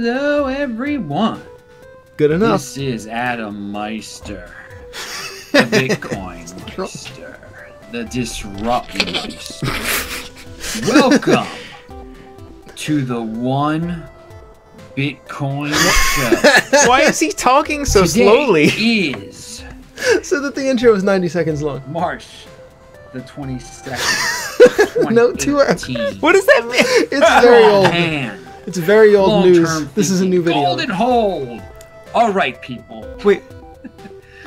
Hello, everyone. Good enough. This is Adam Meister, the Bitcoin Meister, the Disrupt Meister. Welcome to the One Bitcoin Show. Why is he talking so Today slowly? is So that the intro was 90 seconds long. March the 22nd, No, 2 hours. 2018. What does that mean? It's very Oh, old. man. It's very old news. Long-term This is a new video. Golden hold. All right, people. Wait.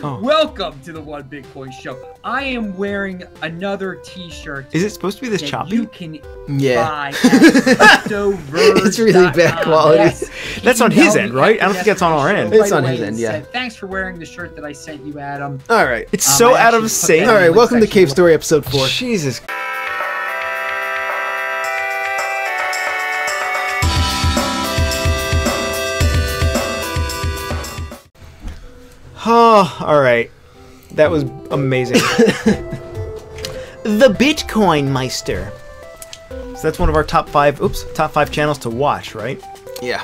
Oh. Welcome to the One Bitcoin Show. I am wearing another T-shirt. Is it supposed to be this that choppy? you can Yeah. buy at cryptoverge.com. It's really bad quality. Yes. That's on his end, right? I don't think that's on our end. It's on his end, yeah. Thanks for wearing the shirt that I sent you, Adam. All right. It's so I out actually of put sync. that All right. in Welcome to section. Cave Story episode 4. Jesus. Oh, all right. That was amazing. The Bitcoin Meister. So that's one of our top five channels to watch, right? Yeah.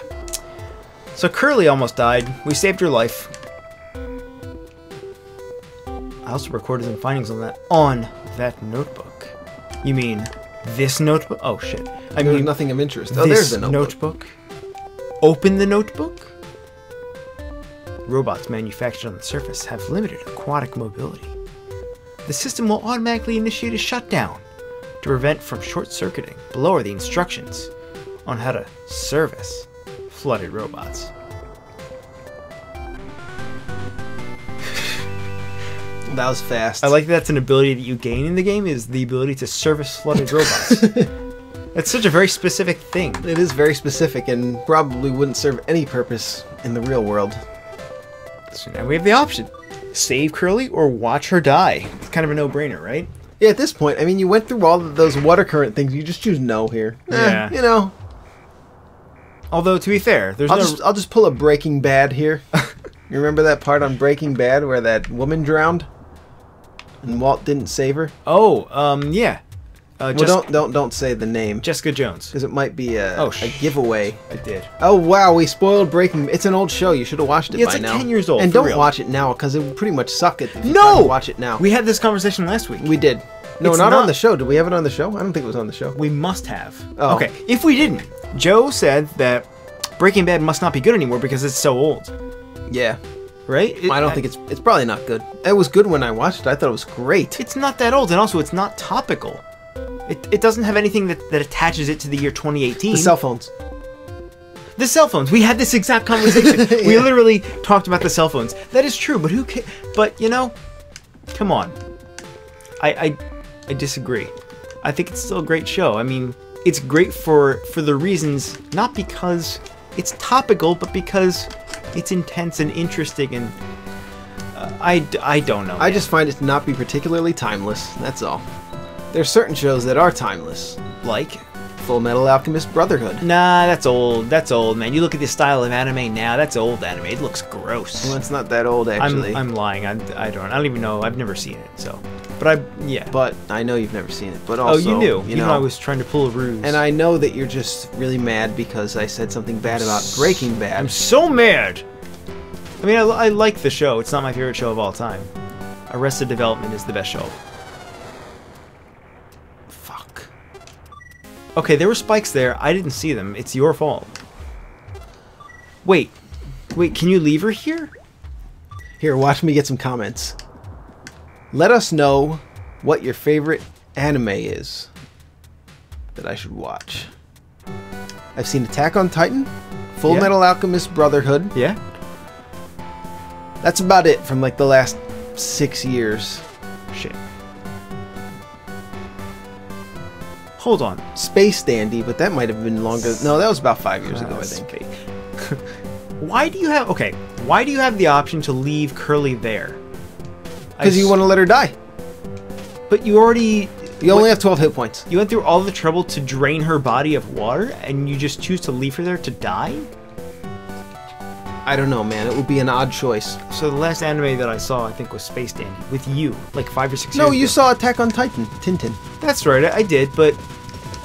So Curly almost died. We saved her life. I also recorded some findings on that notebook. You mean this notebook? Oh shit. I There's mean nothing of interest. this Oh, there's the notebook. Open the notebook. Robots manufactured on the surface have limited aquatic mobility. The system will automatically initiate a shutdown to prevent from short-circuiting. Below are the instructions on how to service flooded robots. That was fast. I like that's an ability that you gain in the game, is the ability to service flooded robots. That's such a very specific thing. It is very specific and probably wouldn't serve any purpose in the real world. So now we have the option. Save Curly or watch her die. It's kind of a no-brainer, right? Yeah, at this point, I mean, you went through all of those water current things. You just choose no here. Yeah. You know, Although, to be fair, there's I'll just pull a Breaking Bad here. You remember that part on Breaking Bad where that woman drowned and Walt didn't save her? Yeah. Well, don't say the name Jessica Jones. because it might be a Oh, giveaway. I did. Oh wow, we spoiled Breaking. It's an old show. You should have watched it Yeah, by it's like now. 10 years old, And for don't real. watch it now because it would pretty much suck it. If you No! try to watch it now. We had this conversation last week. We did. No, It's not not- on the show. Did we have it on the show? I don't think it was on the show. We must have. Oh. Okay, if we didn't, Joe said that Breaking Bad must not be good anymore because it's so old, Yeah, right? I don't think it's probably not good. It was good when I watched it. I thought it was great. It's not that old, and also it's not topical. It doesn't have anything that attaches it to the year 2018. The cell phones. The cell phones. We had this exact conversation. We literally talked about the cell phones. That is true, but who can? But you know, come on. I disagree. I think it's still a great show. I mean, it's great for the reasons, not because it's topical, but because it's intense and interesting. And I don't know. I just find it to not be particularly timeless. That's all. There's certain shows that are timeless. like. Full Metal Alchemist Brotherhood. Nah, that's old. That's old, man. You look at the style of anime now. That's old anime. It looks gross. Well, it's not that old actually. I'm lying. I don't even know. I've never seen it. So, but yeah. But I know you've never seen it. But also, You knew. You Even know, though I was trying to pull a ruse. and I know that you're just really mad because I said something bad about Breaking Bad. I'm so mad. I mean, I like the show. It's not my favorite show of all time. Arrested Development is the best show. Fuck. Okay, there were spikes there. I didn't see them. It's your fault. Wait, can you leave her here? Here, watch me get some comments. Let us know what your favorite anime is that I should watch. I've seen Attack on Titan, Full Yeah. Metal Alchemist Brotherhood. Yeah? That's about it from like the last 6 years. Shit. Hold on. Space Dandy, but that might have been longer. No, that was about 5 years ago, I think. Why do you have the option to leave Curly there? Because you want to let her die. But you already... You only have 12 hit points. You went through all the trouble to drain her body of water, and you just choose to leave her there to die? I don't know, man. It would be an odd choice. So the last anime that I saw, I think, was Space Dandy, with you, like 5 or 6 years No, ago. you saw Attack on Titan, Tintin. That's right, I did, but...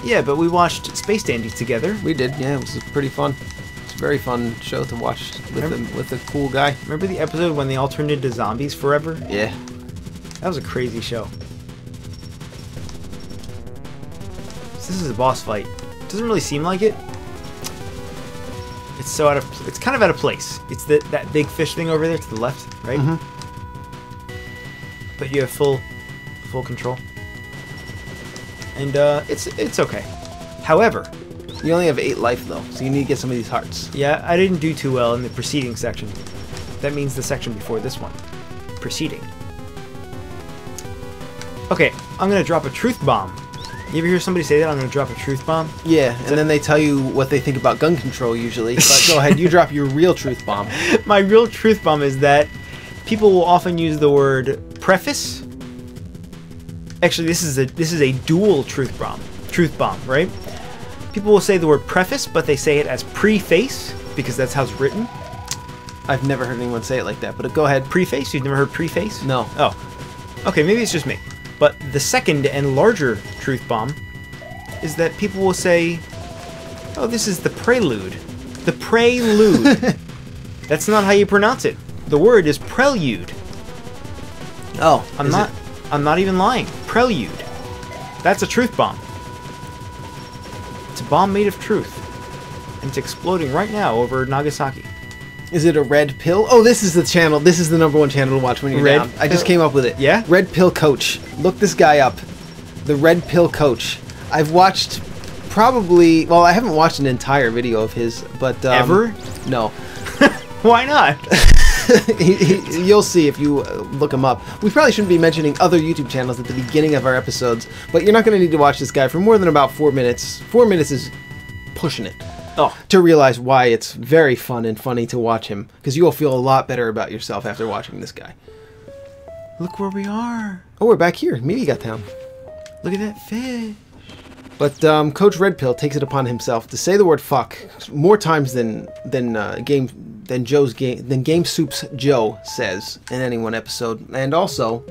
Yeah, but we watched Space Dandy together. We did, yeah. It was pretty fun. It's very fun show to watch with a cool guy. Remember the episode when they all turned into zombies forever? Yeah. That was a crazy show. So this is a boss fight. Doesn't really seem like it. It's so it's kind of out of place. It's that big fish thing over there to the left, right? Mm-hmm. But you have full control. And it's okay. However, you only have 8 life though, so you need to get some of these hearts. yeah, I didn't do too well in the preceding section. That means the section before this one. Preceding. Okay, I'm gonna drop a truth bomb. You ever hear somebody say that? I'm gonna drop a truth bomb? Yeah, and then they tell you what they think about gun control usually. But go ahead, you drop your real truth bomb. My real truth bomb is that people will often use the word preface. Actually, this is a dual truth bomb, right? People will say the word preface, but they say it as preface because that's how it's written. I've never heard anyone say it like that, but go ahead. Preface? You've never heard preface? No. Oh. Okay, maybe it's just me. But the second and larger truth bomb is that people will say, oh, this is the prelude. The prelude. That's not how you pronounce it. The word is prelude. Oh, I'm not even lying. Prelude. That's a truth bomb. It's a bomb made of truth. And it's exploding right now over Nagasaki. Is it a red pill? Oh, this is the channel. This is the #1 channel to watch when you're down. I just came up with it. Yeah? Red Pill Coach. Look this guy up. The Red Pill Coach. I've watched probably... Well, I haven't watched an entire video of his, but... Ever? No. Why not? You'll see if you look him up. We probably shouldn't be mentioning other YouTube channels at the beginning of our episodes, but you're not going to need to watch this guy for more than about 4 minutes. 4 minutes is pushing it. Oh. To realize why it's very fun and funny to watch him, because you will feel a lot better about yourself after watching this guy. Look where we are. Oh, we're back here. Maybe got town. Look at that fish. But Coach Red Pill takes it upon himself to say the word "fuck" more times than GameSoup's Joe says in any one episode, and also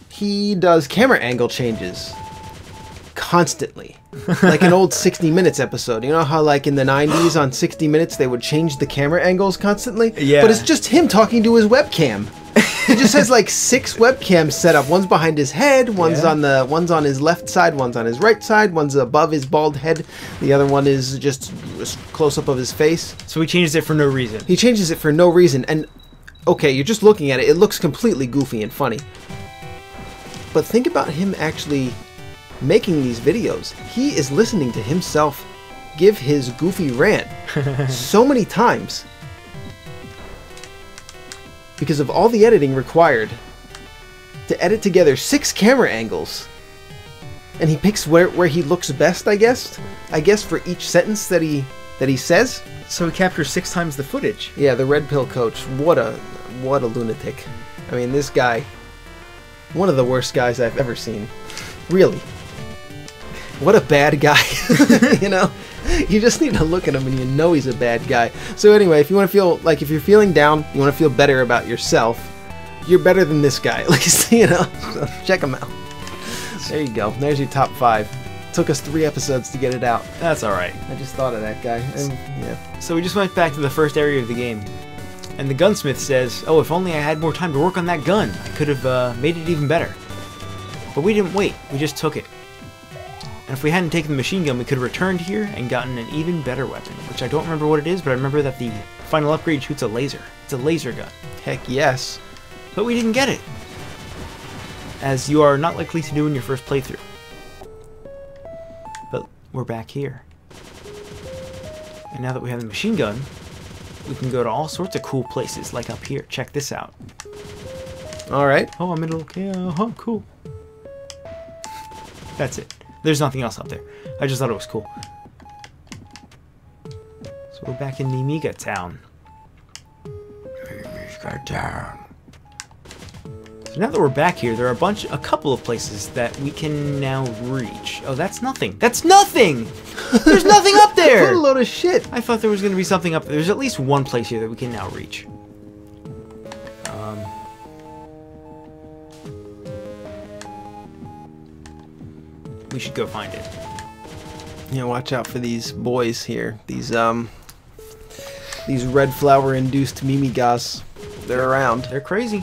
he does camera angle changes constantly. Like an old 60 Minutes episode. You know how like in the 90s on 60 Minutes they would change the camera angles constantly? Yeah. But it's just him talking to his webcam. He just has like 6 webcams set up. One's behind his head, one's on his left side, one's on his right side, one's above his bald head. The other one is just close up of his face. So he changes it for no reason. He changes it for no reason, and okay, you're just looking at it, it looks completely goofy and funny. But think about him actually making these videos. He is listening to himself give his goofy rant so many times because of all the editing required to edit together 6 camera angles, and he picks where he looks best, I guess for each sentence that he says. So he captures 6 times the footage. Yeah, the Red Pill Coach, what a lunatic. I mean, this guy, one of the worst guys I've ever seen. Really. What a bad guy. You know? You just need to look at him and you know he's a bad guy. So anyway, if you want to feel, like, if you're feeling down, you want to feel better about yourself, you're better than this guy. At least, you know? So check him out. There you go. There's your top 5. Took us 3 episodes to get it out. That's alright. I just thought of that guy. And, yeah. So we just went back to the first area of the game. And the gunsmith says, oh, if only I had more time to work on that gun, I could have made it even better. But we didn't wait. We just took it. And if we hadn't taken the machine gun, we could have returned here and gotten an even better weapon, which I don't remember what it is, but I remember that the final upgrade shoots a laser. It's a laser gun. Heck yes. But we didn't get it, as you are not likely to do in your first playthrough. But we're back here. And now that we have the machine gun, we can go to all sorts of cool places, like up here. Check this out. Alright. Oh, I'm in a little... Oh, cool. That's it. There's nothing else up there. I just thought it was cool. So we're back in Mimiga Town. Mimiga Town. So now that we're back here, there are a couple of places that we can now reach. Oh, that's nothing. That's nothing! There's nothing up there! What a load of shit! I thought there was going to be something up there. There's at least one place here that we can now reach. We should go find it. Yeah, watch out for these boys here. These red flower induced mimigas. They're around. They're crazy.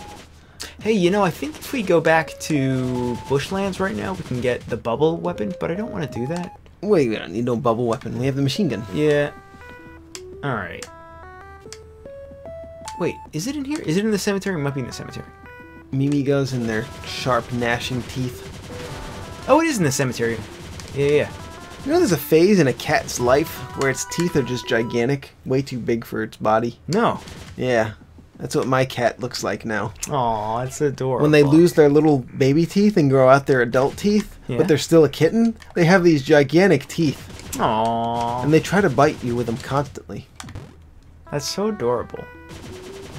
Hey, you know, I think if we go back to Bushlands right now, we can get the bubble weapon, but I don't want to do that. Wait, we don't need no bubble weapon. We have the machine gun. Yeah. Alright. Wait, is it in here? Is it in the cemetery? It might be in the cemetery. Mimigas and their sharp, gnashing teeth. Oh, it is in the cemetery. Yeah. You know there's a phase in a cat's life where its teeth are just gigantic, way too big for its body? No. Yeah. That's what my cat looks like now. Aw, that's adorable. When they lose their little baby teeth and grow out their adult teeth, but they're still a kitten, they have these gigantic teeth. Aww. And they try to bite you with them constantly. That's so adorable.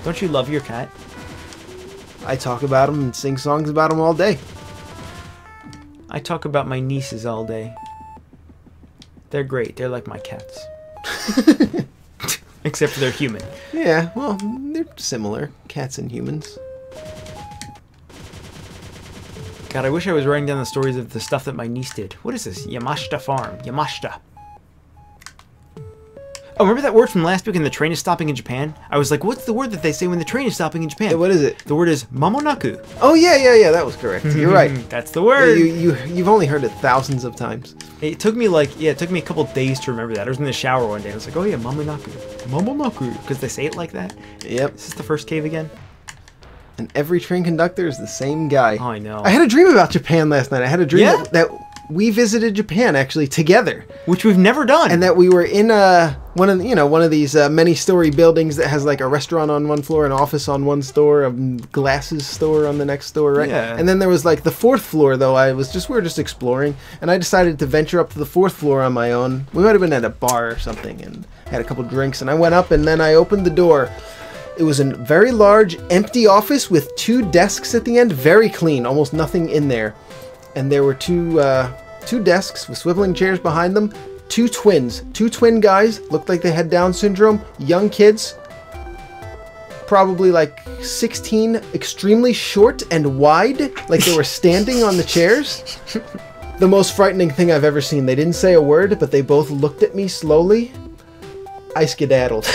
Don't you love your cat? I talk about them and sing songs about them all day. I talk about my nieces all day. They're great. They're like my cats. Except for they're human. Yeah, well, they're similar. Cats and humans. God, I wish I was writing down the stories of the stuff that my niece did. What is this? Yamashita Farm. Yamashita. Oh, remember that word from last week when the train is stopping in Japan? I was like, what's the word that they say when the train is stopping in Japan? Yeah, what is it? The word is mamonaku. Oh, yeah, that was correct. You're right. That's the word. You've only heard it thousands of times. It took me it took me a couple days to remember that. I was in the shower one day. I was like, oh yeah, mamonaku. Mamonaku. Because they say it like that. Yep. Is this the first cave again? And every train conductor is the same guy. Oh, I know. I had a dream about Japan last night. I had a dream that we visited Japan actually together, which we've never done, and that we were in one of these many-story buildings that has like a restaurant on one floor, an office on one store, a glasses store on the next store, right? Yeah. And then there was like the fourth floor though. We were just exploring, and I decided to venture up to the fourth floor on my own. We might have been at a bar or something, and had a couple drinks, and I went up, and then I opened the door. It was a very large, empty office with 2 desks at the end, very clean, almost nothing in there. And there were two desks with swiveling chairs behind them. 2 twin guys, looked like they had Down syndrome, young kids, probably like 16, extremely short and wide, like they were standing on the chairs. The most frightening thing I've ever seen. They didn't say a word, but they both looked at me slowly. I skedaddled.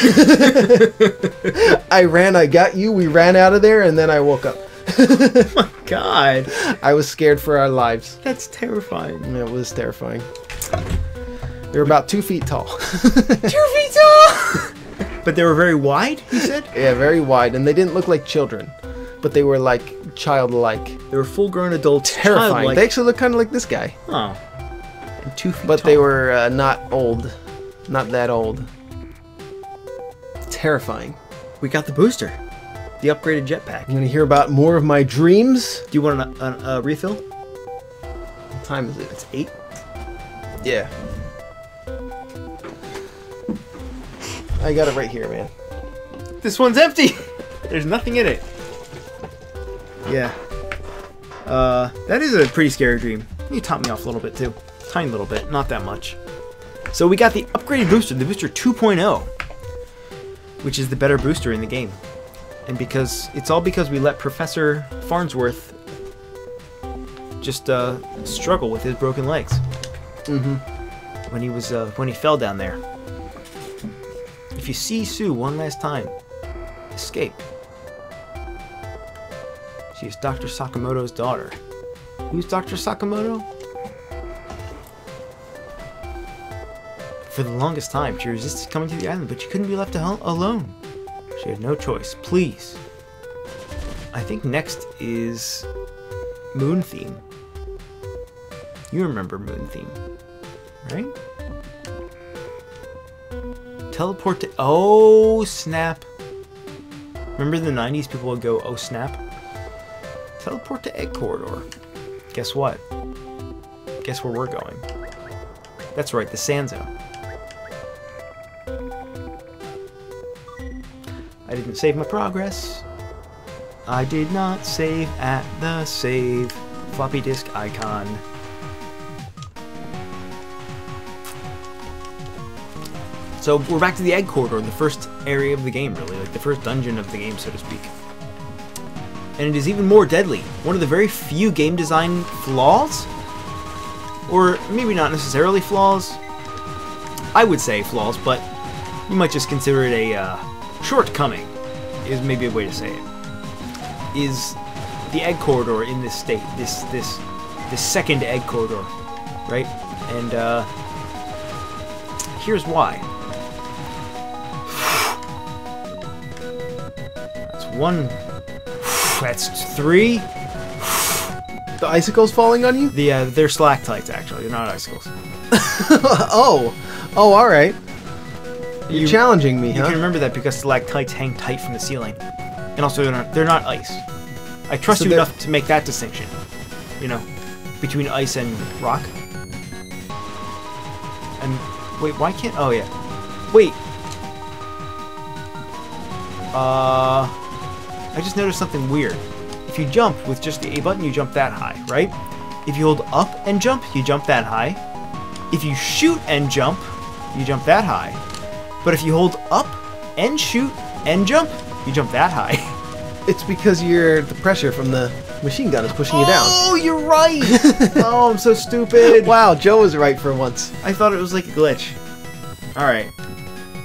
I ran, I got you, we ran out of there, and then I woke up. Oh my god. I was scared for our lives. That's terrifying. It was terrifying. They were about 2 feet tall. 2 feet tall! But they were very wide, you said? Yeah, very wide, and they didn't look like children. But they were like childlike. They were full-grown adults. Terrifying. Childlike. They actually looked kind of like this guy. Oh. And 2 feet but tall. they were not old. Not that old. Terrifying. We got the booster. The upgraded jetpack. I'm going to hear about more of my dreams. Do you want a refill? What time is it? It's 8. Yeah. I got it right here, man. This one's empty! There's nothing in it. Yeah. That is a pretty scary dream. You top me off a little bit, too. Tiny little bit. Not that much. So we got the upgraded booster, the booster 2.0. Which is the better booster in the game. And it's all because we let Professor Farnsworth just struggle with his broken legs. Mm-hmm. When he fell down there. If you see Sue one last time, escape. She is Dr. Sakamoto's daughter. Who's Dr. Sakamoto? For the longest time, she resisted coming to the island, but she couldn't be left alone. She had no choice. Please. I think next is Moon Theme. You remember Moon Theme, right? Teleport to... Oh, snap. Remember the 90s people would go, oh, snap? Teleport to Egg Corridor. Guess what? Guess where we're going. That's right, the Sand Zone. I didn't save my progress. I did not save at the save floppy disk icon. So we're back to the Egg Corridor, the first area of the game, really, like the first dungeon of the game, so to speak. And it is even more deadly. One of the very few game design flaws, or maybe not necessarily flaws, I would say flaws, but you might just consider it a shortcoming, is maybe a way to say it, is the egg corridor in this state, this second egg corridor, right? And here's why. That's 1. That's 3. The icicles falling on you? They're stalactites, actually. They're not icicles. Oh, all right. You're challenging me, You huh? can remember that because stalactites hang tight from the ceiling, and also they're not ice. I trust you enough to make that distinction. You know, between ice and rock. And wait, why can't? Oh yeah, wait. I just noticed something weird. If you jump with just the A button, you jump that high, right? If you hold up and jump, you jump that high. If you shoot and jump, you jump that high. But if you hold up and shoot and jump, you jump that high. It's because the pressure from the machine gun is pushing you down. Oh, you're right! Oh, I'm so stupid. Wow, Joe was right for once. I thought it was like a glitch. Alright.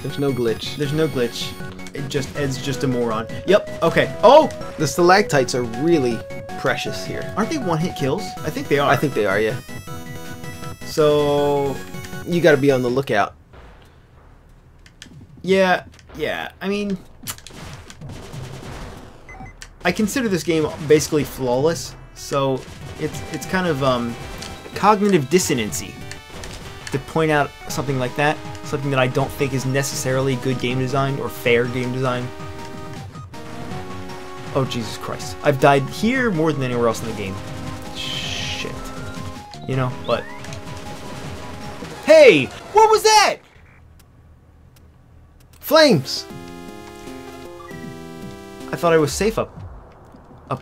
There's no glitch. There's no glitch. Ed's just a moron. Yep, okay. Oh! The stalactites are really precious here. Aren't they one-hit kills? I think they are. I think they are, yeah. So... You gotta be on the lookout. Yeah, I mean... I consider this game basically flawless, so it's kind of cognitive dissonancy to point out something like that, something that I don't think is necessarily good game design or fair game design. Oh Jesus Christ. I've died here more than anywhere else in the game. Shit. You know, but... Hey! What was that?! Flames! I thought I was safe up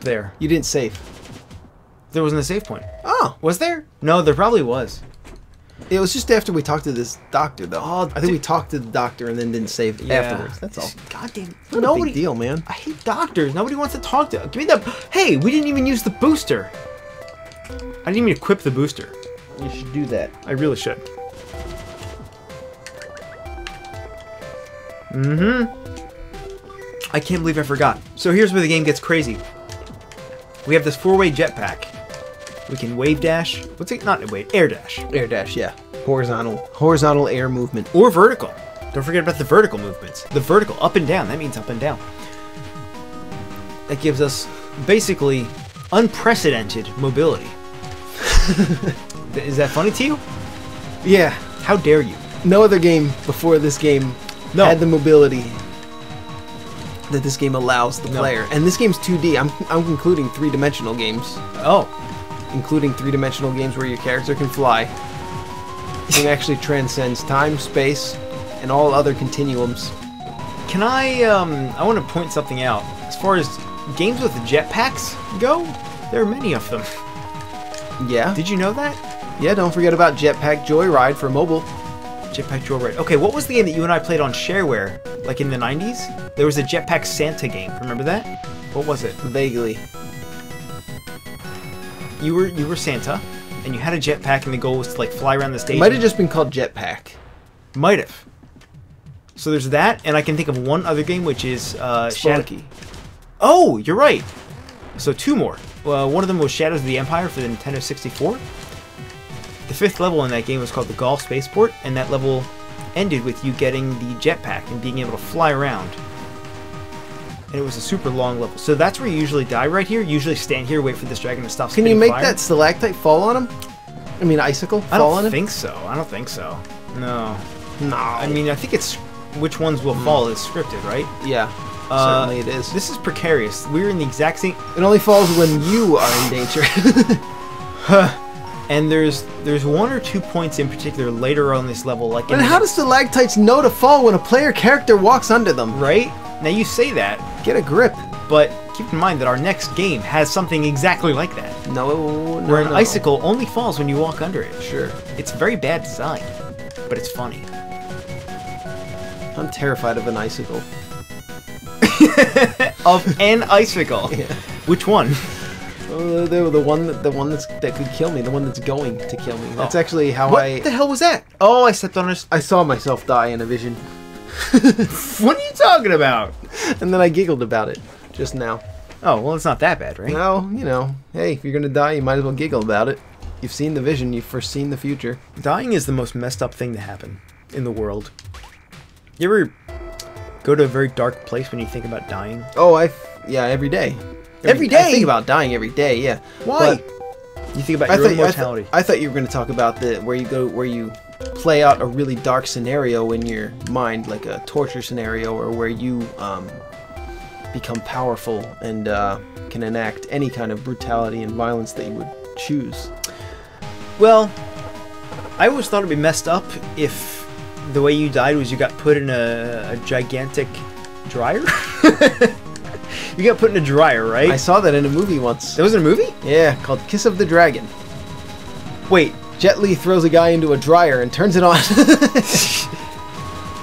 there. You didn't save. There wasn't a save point. Oh. Was there? No, there probably was. It was just after we talked to this doctor, though. Oh, I think we talked to the doctor and then didn't save afterwards. That's all. God damn. Not a big deal, man. I hate doctors. Nobody wants to talk to. Give me the. Hey, we didn't even use the booster. I didn't even equip the booster. You should do that. I really should. Mm-hmm. I can't believe I forgot. So here's where the game gets crazy. We have this 4-way jetpack. We can wave dash. What's it? Not wave. Air dash. Air dash, yeah. Horizontal air movement. Or vertical. Don't forget about the vertical movements. The vertical, up and down. That means up and down. That gives us basically unprecedented mobility. Is that funny to you? Yeah. How dare you? No other game before this game had the mobility that this game allows the player. And this game's 2D. I'm including 3-dimensional games. Oh. Including 3-dimensional games where your character can fly. It actually transcends time, space, and all other continuums. Can I want to point something out. As far as games with jetpacks go, there are many of them. Yeah. Did you know that? Yeah, don't forget about Jetpack Joyride for mobile. Jetpack Joyride. Okay, what was the game that you and I played on shareware, like in the 90s? There was a Jetpack Santa game. Remember that? What was it? Vaguely. You were Santa, and you had a jetpack, and the goal was to like fly around the stage. It might have just been called Jetpack. Might have. So there's that, and I can think of one other game, which is Spunky. Oh, you're right. So 2 more. One of them was Shadows of the Empire for the Nintendo 64. The 5th level in that game was called the Golf Spaceport, and that level ended with you getting the jetpack and being able to fly around. And it was a super long level. So that's where you usually die right here. You usually stand here, wait for this dragon to stop Can spitting you make fire. that stalactite fall on him? I mean, icicle fall on him? I don't think so. I don't think so. No. No. I mean, I think it's which ones will fall is scripted, right? Yeah. Certainly it is. This is precarious. We're in the exact same... It only falls when you are in danger. And there's 1 or 2 points in particular later on this level, like. But how does stalactites know to fall when a player character walks under them? Right? Now you say that. Get a grip. But keep in mind that our next game has something exactly like that. Where an icicle only falls when you walk under it. Sure. It's very bad design, but it's funny. I'm terrified of an icicle. Of an icicle? Yeah. Which one? The one that could kill me. The one that's going to kill me. That's actually how What the hell was that? Oh, I stepped on a... I saw myself die in a vision. What are you talking about? And then I giggled about it just now. Oh, well, it's not that bad, right? Well, you know, hey, if you're gonna die, you might as well giggle about it. You've seen the vision, you've foreseen the future. Dying is the most messed up thing to happen in the world. You ever go to a very dark place when you think about dying? Oh, yeah, every day. Every day? I think about dying every day, yeah. Why? But You think about your own mortality. I thought you were going to talk about where you play out a really dark scenario in your mind, like a torture scenario, or where you become powerful and can enact any kind of brutality and violence that you would choose. Well, I always thought it'd be messed up if the way you died was you got put in a gigantic dryer. You got put in a dryer, right? I saw that in a movie once. That was in a movie? Yeah, called Kiss of the Dragon. Wait. Jet Li throws a guy into a dryer and turns it on.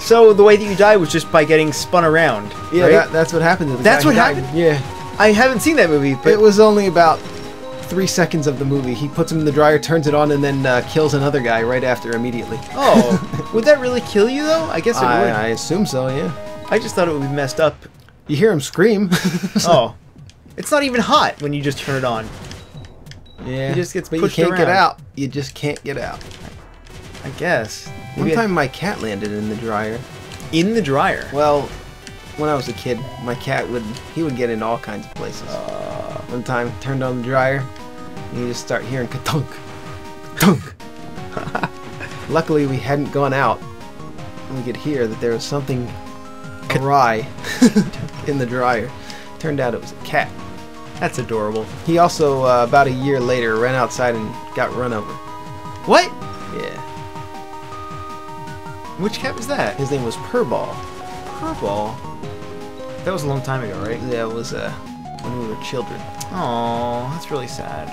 So the way that you died was just by getting spun around. Yeah, right? That's what happened to the That's guy what who died. happened? Yeah. I haven't seen that movie, but It was only about 3 seconds of the movie. He puts him in the dryer, turns it on, and then kills another guy right after immediately. Oh, would that really kill you though? I guess it would. I assume so, yeah. I just thought it would be messed up. You hear him scream. Oh, it's not even hot when you just turn it on. Yeah. He just gets but pushed you can't get around. out. You just can't get out. I guess. One Maybe time my cat landed in the dryer. in the dryer. Well, when I was a kid, my cat would get into all kinds of places. One time, turned on the dryer, and you just start hearing ka-tunk, ka-tunk. Luckily, we hadn't gone out, and we could hear that there was something awry in the dryer. Turned out it was a cat. That's adorable. He also, about a year later, ran outside and got run over. What? Yeah. Which cat was that? His name was Purball. Purple. That was a long time ago, right? Yeah, it was when we were children. Oh, that's really sad.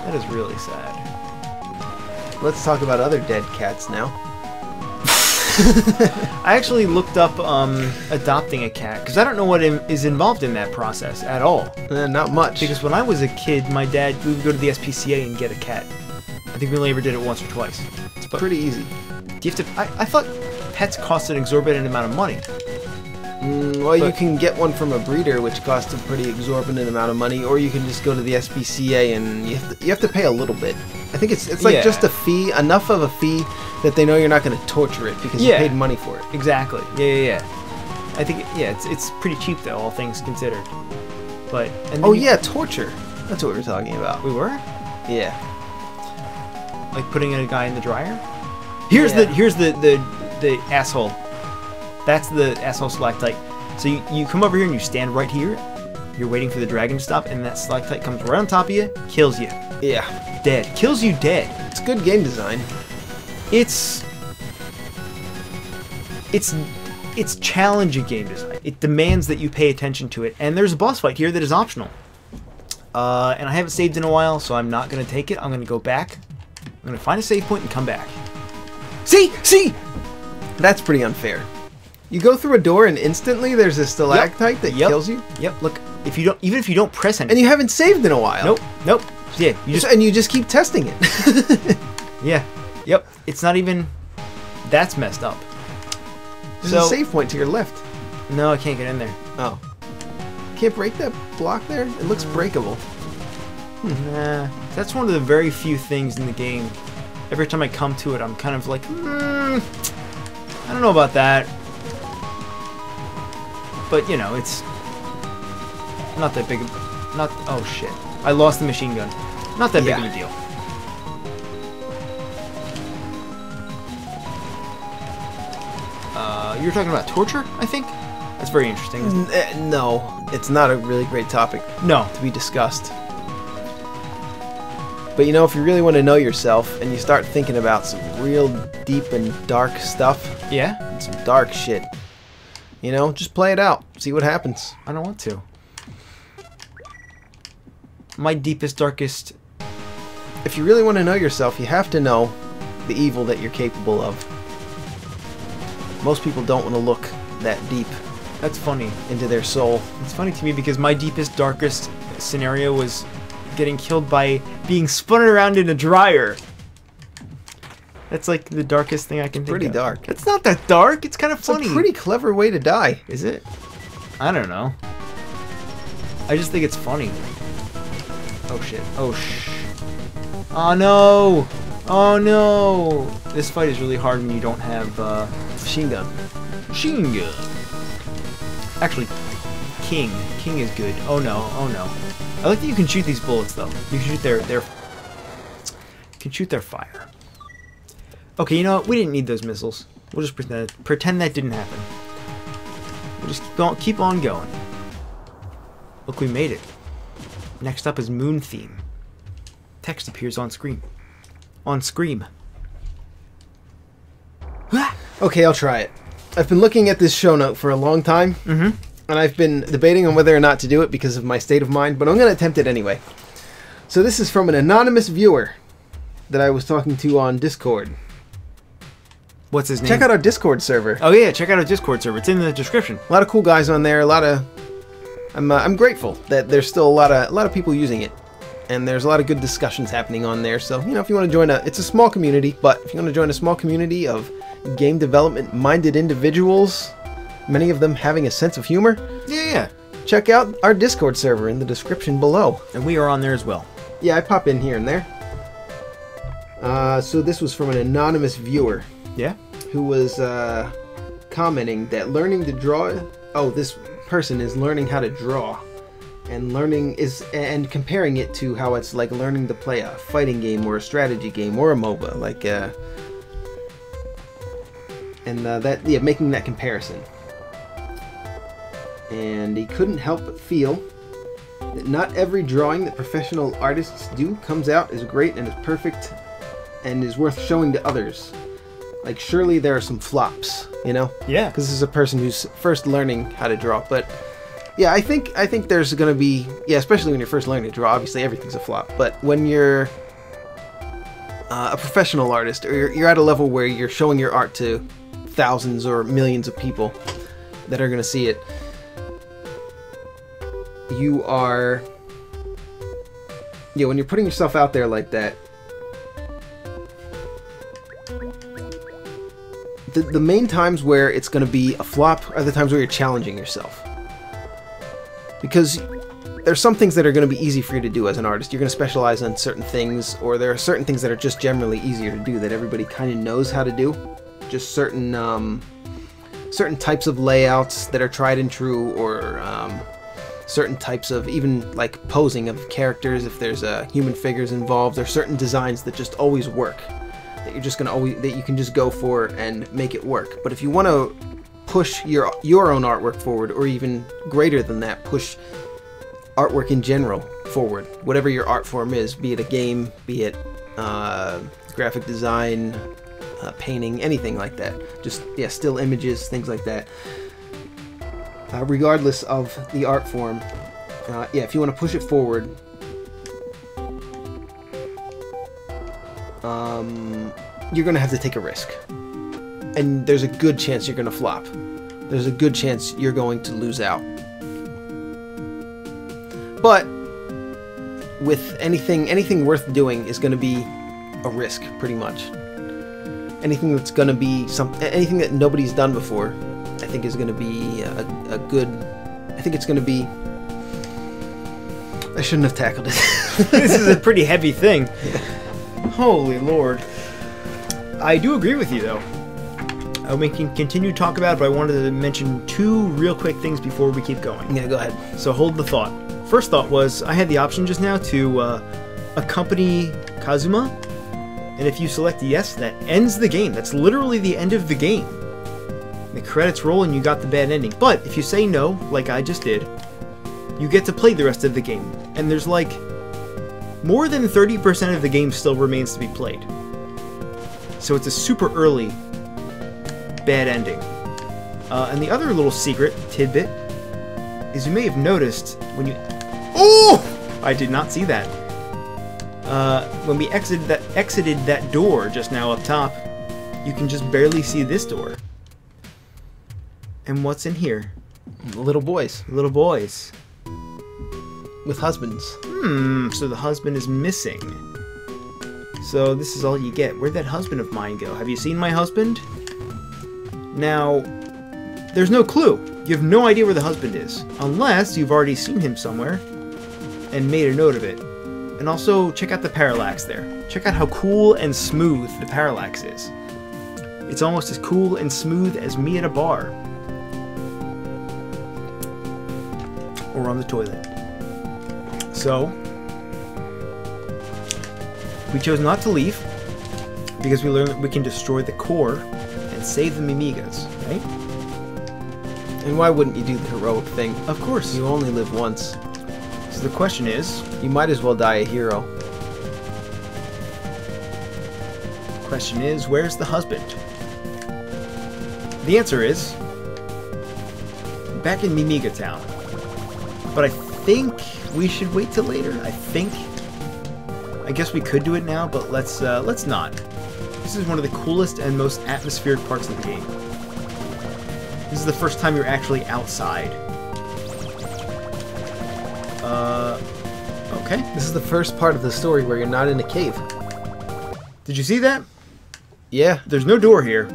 That is really sad. Let's talk about other dead cats now. I actually looked up adopting a cat because I don't know what is involved in that process at all. Not much. Because when I was a kid, my dad, we would go to the SPCA and get a cat. I think we only ever did it once or twice. It's pretty easy. Do you have to? I thought pets cost an exorbitant amount of money. Well, you can get one from a breeder, which costs a pretty exorbitant amount of money, or you can just go to the SPCA and you have to pay a little bit. I think it's like Yeah. just a fee, enough of a fee that they know you're not going to torture it because you Yeah. paid money for it. Exactly. Yeah. I think it's pretty cheap though, all things considered. But and then Oh yeah, torture. That's what we were talking about. we were Yeah. like putting a guy in the dryer. Here's Yeah. the asshole. That's the asshole stalactite. So you come over here and you stand right here. You're waiting for the dragon to stop, and that stalactite comes right on top of you, kills you, Yeah. dead, kills you dead. It's good game design. It's challenging game design. It demands that you pay attention to it, and there's a boss fight here that is optional. And I haven't saved in a while, so I'm not gonna take it. I'm gonna go back. I'm gonna find a save point and come back. See. That's pretty unfair. You go through a door and instantly there's a stalactite that kills you? Yep. Look, even if you don't press anything. And you haven't saved in a while. Nope. Yeah. You just keep testing it. Yeah. Yep. It's not even. That's messed up. There's a save point to your left. No, I can't get in there. Oh. Can't break that block there? It looks breakable. Nah. That's one of the very few things in the game. Every time I come to it, I'm kind of like, I don't know about that. But you know, it's not that big. Oh shit! I lost the machine gun. Not that big of a deal. You were talking about torture, I think. That's very interesting. Isn't it? No, it's not a really great topic No. to be discussed. But you know, if you really want to know yourself and you start thinking about some real deep and dark stuff, Yeah. and some dark shit, you know, just play it out. See what happens. I don't want to. My deepest, darkest. If you really want to know yourself, you have to know the evil that you're capable of. Most people don't want to look that deep That's funny. into their soul. It's funny to me because my deepest, darkest scenario was getting killed by being spun around in a dryer. That's like the darkest thing I can think Pretty of. dark. It's not that dark. It's kind of It's funny. a pretty clever way to die. Is it? I don't know. I just think it's funny. Oh shit. Oh Oh no! Oh no! This fight is really hard when you don't have Machine gun. machine gun. Actually, King. King is good. Oh no! Oh no! I like that you can shoot these bullets though. You can shoot their you can shoot their fire. Okay, you know what? We didn't need those missiles. We'll just pretend that didn't happen. We'll just keep on going. Look, we made it. Next up is Moon Theme. Text appears on screen. On Scream. Okay, I'll try it. I've been looking at this show note for a long time, and I've been debating on whether or not to do it because of my state of mind, but I'm going to attempt it anyway. So this is from an anonymous viewer that I was talking to on Discord. What's his name? Check out our Discord server. Oh yeah, check out our Discord server. It's in the description. A lot of cool guys on there. A lot of I'm grateful that there's still a lot of people using it, and there's a lot of good discussions happening on there. So if you want to join it's a small community, but if you want to join a small community of game development minded individuals, many of them having a sense of humor, Yeah. check out our Discord server in the description below. And we are on there as well. Yeah, I pop in here and there. So this was from an anonymous viewer. Yeah. Who was commenting that learning to draw. Oh, this person is learning how to draw, and comparing it to how it's like learning to play a fighting game or a strategy game or a MOBA, making that comparison. And he couldn't help but feel that not every drawing that professional artists do comes out as great and as perfect and is worth showing to others. Like, surely there are some flops, Yeah. Because this is a person who's first learning how to draw. But yeah, I think there's gonna be, especially when you're first learning to draw. Obviously, everything's a flop. But when you're a professional artist, or you're at a level where you're showing your art to thousands or millions of people that are gonna see it, you are, when you're putting yourself out there like that. The main times where it's going to be a flop are the times where you're challenging yourself. Because there's some things that are going to be easy for you to do as an artist. You're going to specialize on certain things, or there are certain things that are just generally easier to do that everybody kind of knows how to do. Just certain types of layouts that are tried and true, or certain types of even like posing of characters if there's human figures involved. There's certain designs that just always work. That you're just that you can just go for and make it work. But if you want to push your own artwork forward, or even greater than that, push artwork in general forward, whatever your art form is, be it a game, be it graphic design, painting, anything like that, just still images, things like that, regardless of the art form, if you want to push it forward, you're going to have to take a risk. And there's a good chance you're going to flop. There's a good chance you're going to lose out. But with anything worth doing is going to be a risk, pretty much. Anything that's going to be anything that nobody's done before, I think is going to be a good. I think it's going to be. I shouldn't have tackled it. This is a pretty heavy thing. Holy Lord. I do agree with you, though. We can continue to talk about it, but I wanted to mention two real quick things before we keep going. Yeah, go ahead. So hold the thought. First thought was, I had the option just now to accompany Kazuma, and if you select yes, that ends the game. That's literally the end of the game. The credits roll and you got the bad ending. But if you say no, like I just did, you get to play the rest of the game. And there's like more than 30% of the game still remains to be played. So it's a super early bad ending. And the other little secret tidbit is you may have noticed when you... Oh! I did not see that. When we exited that door just now up top, you can just barely see this door. And what's in here? Little boys. Little boys. With husbands. So the husband is missing. So this is all you get. Where'd that husband of mine go? Have you seen my husband? Now, there's no clue. You have no idea where the husband is, unless you've already seen him somewhere and made a note of it. And also, check out the parallax there. Check out how cool and smooth the parallax is. It's almost as cool and smooth as me at a bar. Or on the toilet. So, we chose not to leave because we learned that we can destroy the core and save the Mimigas, right? And why wouldn't you do the heroic thing? Of course. You only live once. So the question is... You might as well die a hero. Question is, where's the husband? The answer is... back in Mimiga Town. But I think we should wait till later. I guess we could do it now, but let's not. This is one of the coolest and most atmospheric parts of the game. This is the first time you're actually outside. Okay. This is the first part of the story where you're not in a cave. Did you see that? Yeah. There's no door here.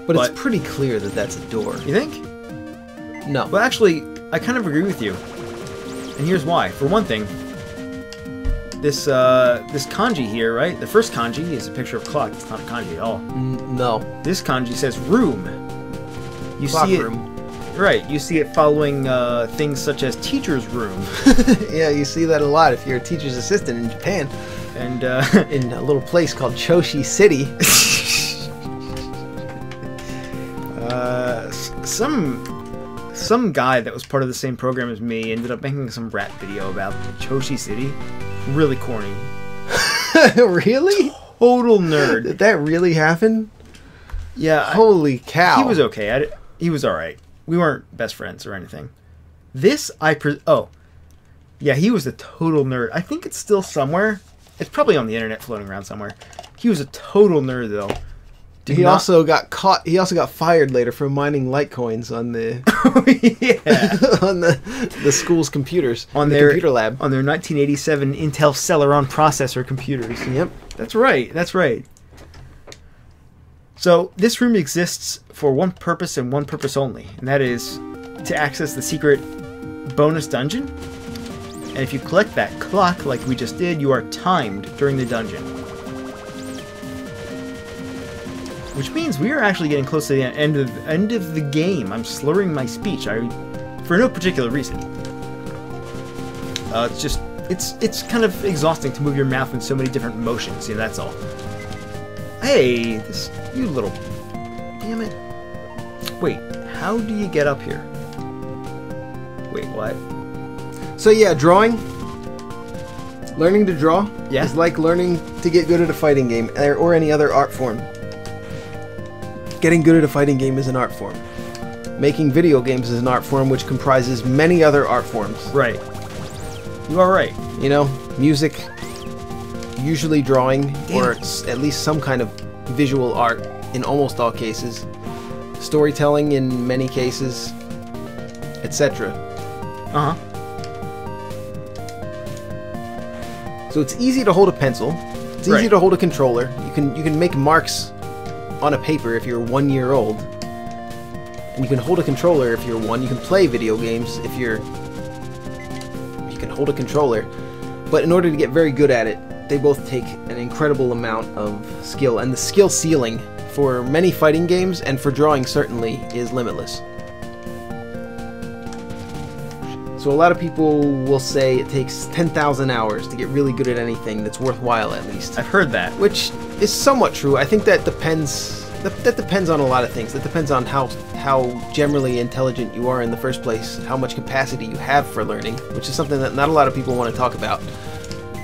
But it's pretty clear that that's a door. You think? No. Well, actually, I kind of agree with you. And here's why. For one thing, this kanji here, right? The first kanji is a picture of a clock. It's not a kanji at all. No. This kanji says room. You Clock see it, room. right? You see it following things such as teacher's room. Yeah, you see that a lot if you're a teacher's assistant in Japan. And in a little place called Choshi City. Some guy that was part of the same program as me ended up making some rap video about Choshi City. Really corny. Really? Total nerd. Did that really happen? Yeah. Holy cow. He was okay. He was alright. We weren't best friends or anything. This, oh. Yeah, he was a total nerd. I think it's still somewhere. It's probably on the internet floating around somewhere. He was a total nerd, though. He also got caught. He also got fired later for mining Litecoins on the on the school's computers on their computer lab on their 1987 Intel Celeron processor computers. Yep, that's right. That's right. So this room exists for one purpose and one purpose only, and that is to access the secret bonus dungeon. And if you collect that clock like we just did, you are timed during the dungeon. Which means we are actually getting close to the end of the game. I'm slurring my speech for no particular reason. It's kind of exhausting to move your mouth in so many different motions. You know, that's all. Hey, you little... Damn it. Wait, how do you get up here? Wait, what? So yeah, drawing. Learning to draw is like learning to get good at a fighting game or any other art form. Getting good at a fighting game is an art form. Making video games is an art form which comprises many other art forms. Right. You are right. You know, music, usually drawing, or at least some kind of visual art in almost all cases. Storytelling in many cases, etc. Uh-huh. So it's easy to hold a pencil. It's easy to hold a controller. You can make marks on a paper if you're 1 year old, and you can hold a controller if you're one. You can play video games if you can hold a controller, but in order to get very good at it, they both take an incredible amount of skill, and the skill ceiling for many fighting games, and for drawing certainly, is limitless. So a lot of people will say it takes 10,000 hours to get really good at anything that's worthwhile, at least. I've heard that. Which is somewhat true. I think that depends. That depends on a lot of things. That depends on how generally intelligent you are in the first place, how much capacity you have for learning, which is something that not a lot of people want to talk about,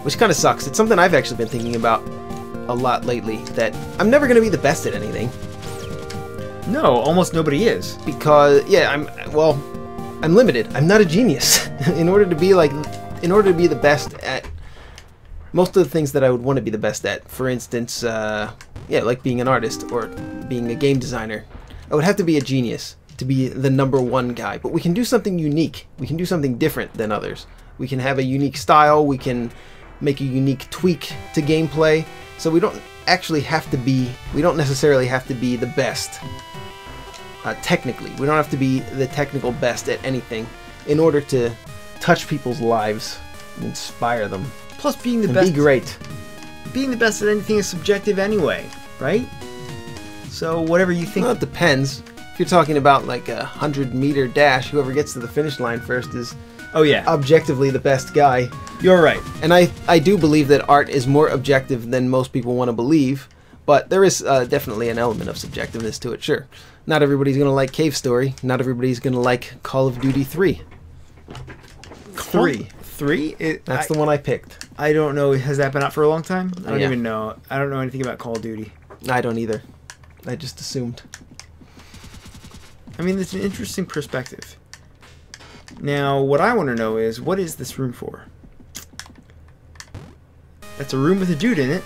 which kind of sucks. It's something I've actually been thinking about a lot lately, that I'm never going to be the best at anything. No, almost nobody is. Because, yeah, I'm limited. I'm not a genius. In order to be the best at most of the things that I would want to be the best at, for instance, like being an artist or being a game designer, I would have to be a genius to be the #1 guy. But we can do something unique. We can do something different than others. We can have a unique style. We can make a unique tweak to gameplay. So we don't necessarily have to be the best technically. We don't have to be the technical best at anything in order to touch people's lives and inspire them. Plus, being the And best, be great. being the best at anything is subjective anyway, right? So whatever you think. Well, it depends. If you're talking about like a 100-meter dash, whoever gets to the finish line first is Oh yeah, objectively the best guy. you're right. And I do believe that art is more objective than most people want to believe, but there is definitely an element of subjectiveness to it, sure. Not everybody's going to like Cave Story. Not everybody's going to like Call of Duty 3. 3? That's the one I picked. I don't know. Has that been out for a long time? I don't Yeah. even know. I don't know anything about Call of Duty. I don't either. I just assumed. I mean, it's an interesting perspective. Now, what I want to know is, what is this room for? That's a room with a dude in it,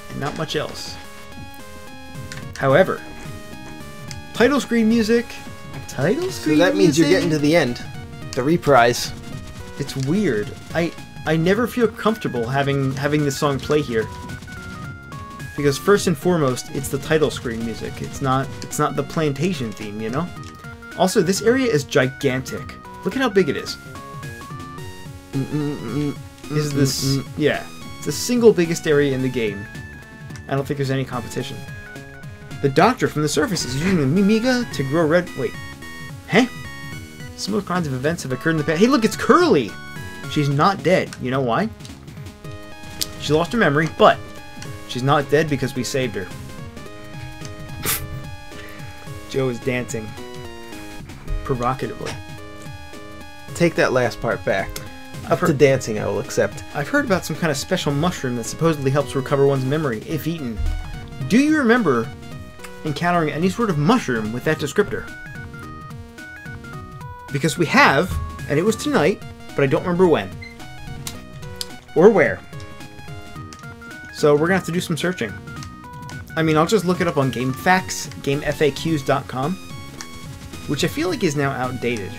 and not much else. However, title screen music. Title screen So that means you're music? getting to the end. The reprise. It's weird. I never feel comfortable having this song play here. Because first and foremost, it's the title screen music. It's not the plantation theme, you know? Also, this area is gigantic. Look at how big it is. Is this... Yeah. It's the single biggest area in the game. I don't think there's any competition. The doctor from the surface is using the Mimiga to grow red... Wait. Huh? Similar kinds of events have occurred in the past. Hey, look, it's Curly! She's not dead. You know why? She lost her memory, but she's not dead because we saved her. Joe is dancing. Provocatively. Take that last part back. Up to dancing, I will accept. I've heard about some kind of special mushroom that supposedly helps recover one's memory, if eaten. Do you remember encountering any sort of mushroom with that descriptor? Because we have, and it was tonight, but I don't remember when. Or where. So we're gonna have to do some searching. I mean, I'll just look it up on GameFAQs, GameFAQs.com, which I feel like is now outdated.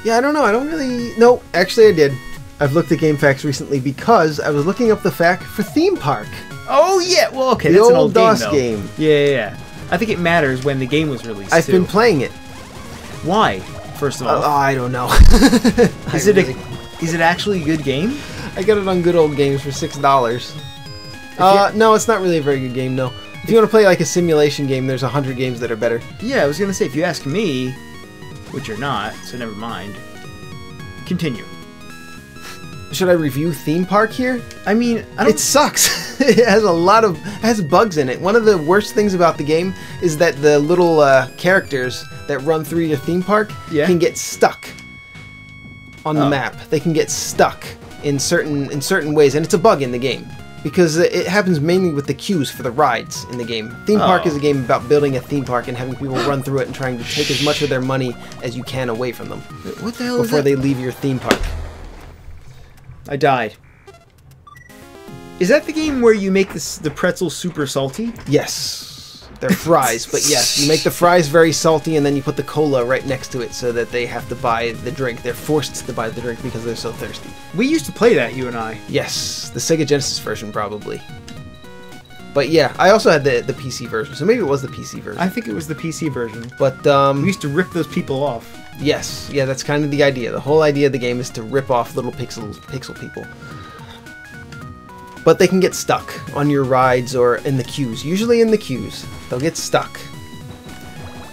Yeah, I don't know. I don't really... No, actually I did. I've looked at GameFAQs recently because I was looking up the FAQ for Theme Park. Oh yeah, well okay, The that's an old old DOS game, though. Yeah. I think it matters when the game was released. I've too. been playing it. Why? First of all, I don't know. is it actually a good game? I got it on Good Old Games for $6. No, it's not really a very good game, no. If you want to play like a simulation game, there's 100 games that are better. Yeah, I was gonna say, if you ask me, which you're not, so never mind. Continue. Should I review Theme Park here? I mean, I don't... It sucks. It has bugs in it. One of the worst things about the game is that the little characters that run through your theme park can get stuck on the map. They can get stuck in certain ways, and it's a bug in the game because it happens mainly with the queues for the rides in the game. Theme Park is a game about building a theme park and having people run through it and trying to take as much of their money as you can away from them. What the hell is before that? they leave your theme park. I died. Is that the game where you make the pretzels super salty? Yes. They're fries, but yes, you make the fries very salty and then you put the cola right next to it so that they have to buy the drink. They're forced to buy the drink because they're so thirsty. We used to play that, you and I. Yes, the Sega Genesis version probably. But yeah, I also had the PC version, so maybe it was the PC version. I think it was the PC version. But we used to rip those people off. Yes, yeah, that's kind of the idea. The whole idea of the game is to rip off little pixel people. But they can get stuck on your rides or in the queues. Usually in the queues. They'll get stuck.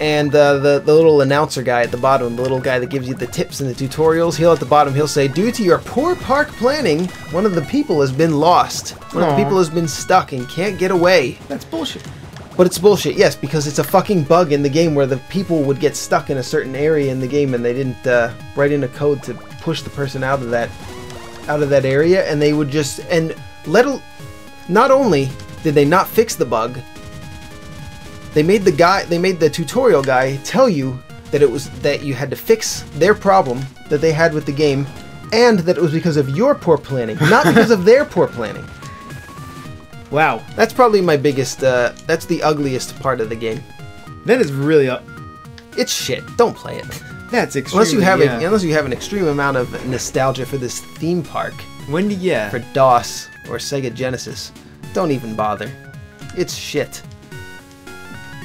And the little announcer guy at the bottom, the little guy that gives you the tips and the tutorials, at the bottom he'll say, due to your poor park planning, one of the people has been lost. One of the people has been stuck and can't get away. That's bullshit. But it's bullshit, yes, because it's a fucking bug in the game where the people would get stuck in a certain area in the game and they didn't write in a code to push the person out of that area, and they would just not only did they not fix the bug, they made the tutorial guy tell you that you had to fix their problem that they had with the game, and that it was because of your poor planning, not because of their poor planning. Wow. That's probably my biggest, that's the ugliest part of the game. That is really... It's shit. Don't play it. That's extreme. Unless you have an extreme amount of nostalgia for this theme park. When did For DOS or Sega Genesis, don't even bother. It's shit.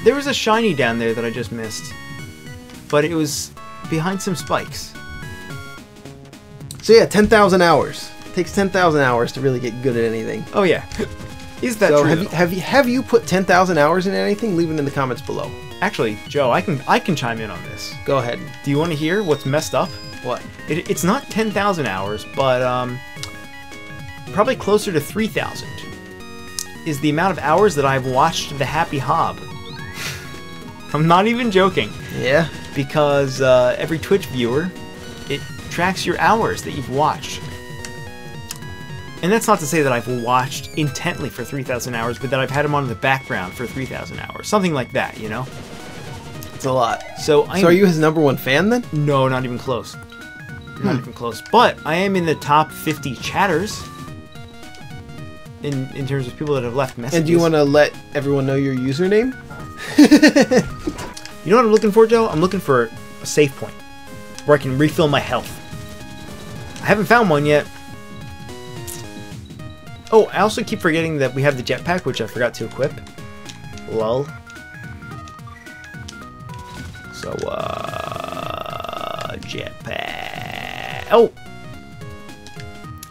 There was a shiny down there that I just missed, but it was behind some spikes. So yeah, 10,000 hours. It takes 10,000 hours to really get good at anything. Oh yeah, is that So true? have you put 10,000 hours in anything? Leave it in the comments below. Actually, Joe, I can chime in on this. Go ahead. Do you want to hear what's messed up? What? It's not 10,000 hours, but probably closer to 3,000 is the amount of hours that I've watched The Happy Hob. I'm not even joking. Yeah? Because every Twitch viewer, it tracks your hours that you've watched. And that's not to say that I've watched intently for 3,000 hours, but that I've had them on in the background for 3,000 hours. Something like that, you know? It's a lot. So are you his #1 fan then? No, not even close. Not even close. But I am in the top 50 chatters in terms of people that have left messages. And do you want to let everyone know your username? You know what I'm looking for, Joe? I'm looking for a save point where I can refill my health. I haven't found one yet. Oh, I also keep forgetting that we have the jetpack, which I forgot to equip. Lol. So, jetpack. Oh!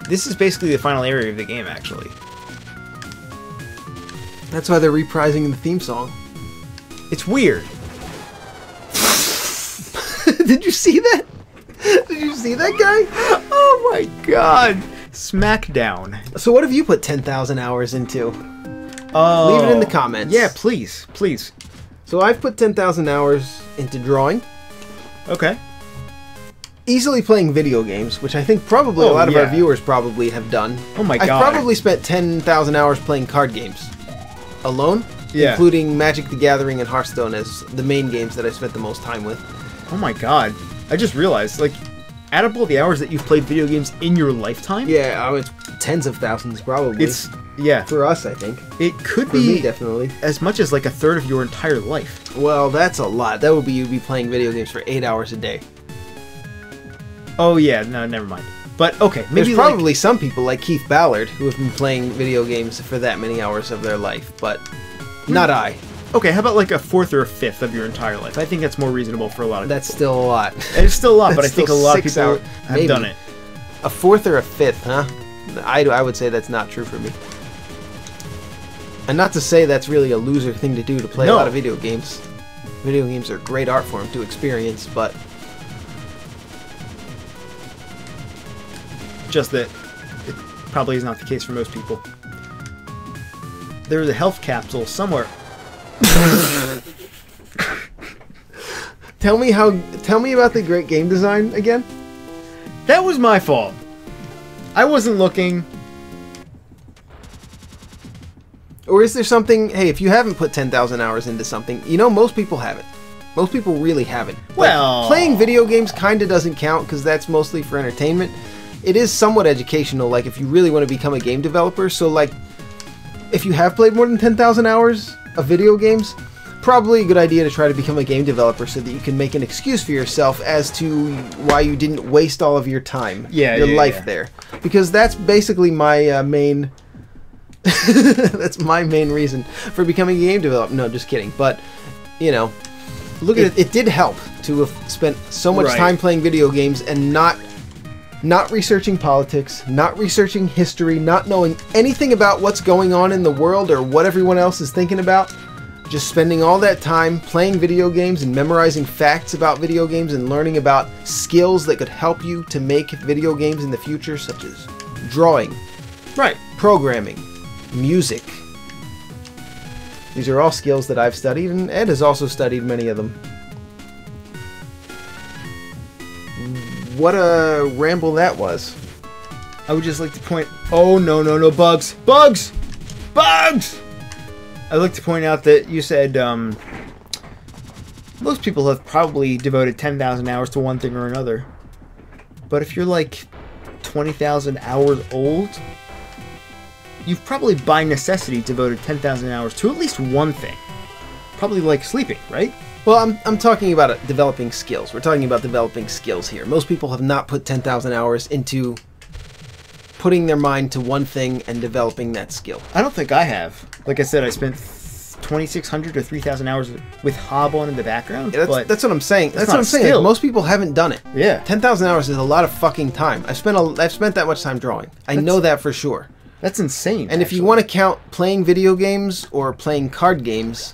This is basically the final area of the game, actually. That's why they're reprising the theme song. It's weird. Did you see that? Did you see that guy? Oh my god! Smackdown. So what have you put 10,000 hours into? Oh. Leave it in the comments. Yeah, please. Please. So I've put 10,000 hours into drawing. Okay. Easily playing video games, which I think probably a lot of our viewers probably have done. Oh my god. I've probably spent 10,000 hours playing card games. Alone? Yeah. Including Magic the Gathering and Hearthstone as the main games that I spent the most time with. Oh my god. I just realized, like, add up all the hours that you've played video games in your lifetime? Yeah, it's tens of thousands probably. It's, yeah. For us, I think. It could For be me, definitely. as much as like a third of your entire life. Well, that's a lot. That would be you'd be playing video games for 8 hours a day. Oh yeah, no, never mind. But okay, maybe There's probably some people like Keith Ballard who have been playing video games for that many hours of their life, but not I. Okay, how about like a fourth or a fifth of your entire life? I think that's more reasonable for a lot of That's still a lot. people. It's still a lot, but I That's think a still lot of 6 people hours, have maybe. done it. A fourth or a fifth, huh? I would say that's not true for me. And not to say that's really a loser thing to do to play a lot of video games. Video games are a great art form to experience, but Just that it probably is not the case for most people. There's a health capsule somewhere. Tell me about the great game design again. That was my fault. I wasn't looking. Or is there something, hey, if you haven't put 10,000 hours into something, you know most people haven't. Most people really haven't. Well, playing video games kind of doesn't count because that's mostly for entertainment. It is somewhat educational, like if you really want to become a game developer. So like, if you have played more than 10,000 hours of video games, probably a good idea to try to become a game developer so that you can make an excuse for yourself as to why you didn't waste all of your time, your life there. Because that's basically my main... that's my main reason for becoming a game developer. No, just kidding. But, you know, look at it. It did help to have spent so much time playing video games and not researching politics, not researching history, not knowing anything about what's going on in the world or what everyone else is thinking about. Just spending all that time playing video games and memorizing facts about video games and learning about skills that could help you to make video games in the future, such as drawing, programming, music. These are all skills that I've studied, and Ed has also studied many of them. What a ramble that was. I would just like to point... Oh, no, bugs! Bugs! Bugs! I'd like to point out that you said most people have probably devoted 10,000 hours to one thing or another. But if you're like 20,000 hours old, you've probably by necessity devoted 10,000 hours to at least one thing. Probably like sleeping, right? Well, I'm talking about developing skills. We're talking about developing skills here. Most people have not put 10,000 hours into putting their mind to one thing and developing that skill. I don't think I have. Like I said, I spent 2,600 to 3,000 hours with Hob on in the background. Yeah, that's what I'm saying. That's what I'm saying. Like, most people haven't done it. Yeah. 10,000 hours is a lot of fucking time. I've spent that much time drawing. I know that for sure. That's insane. And if you want to count playing video games or playing card games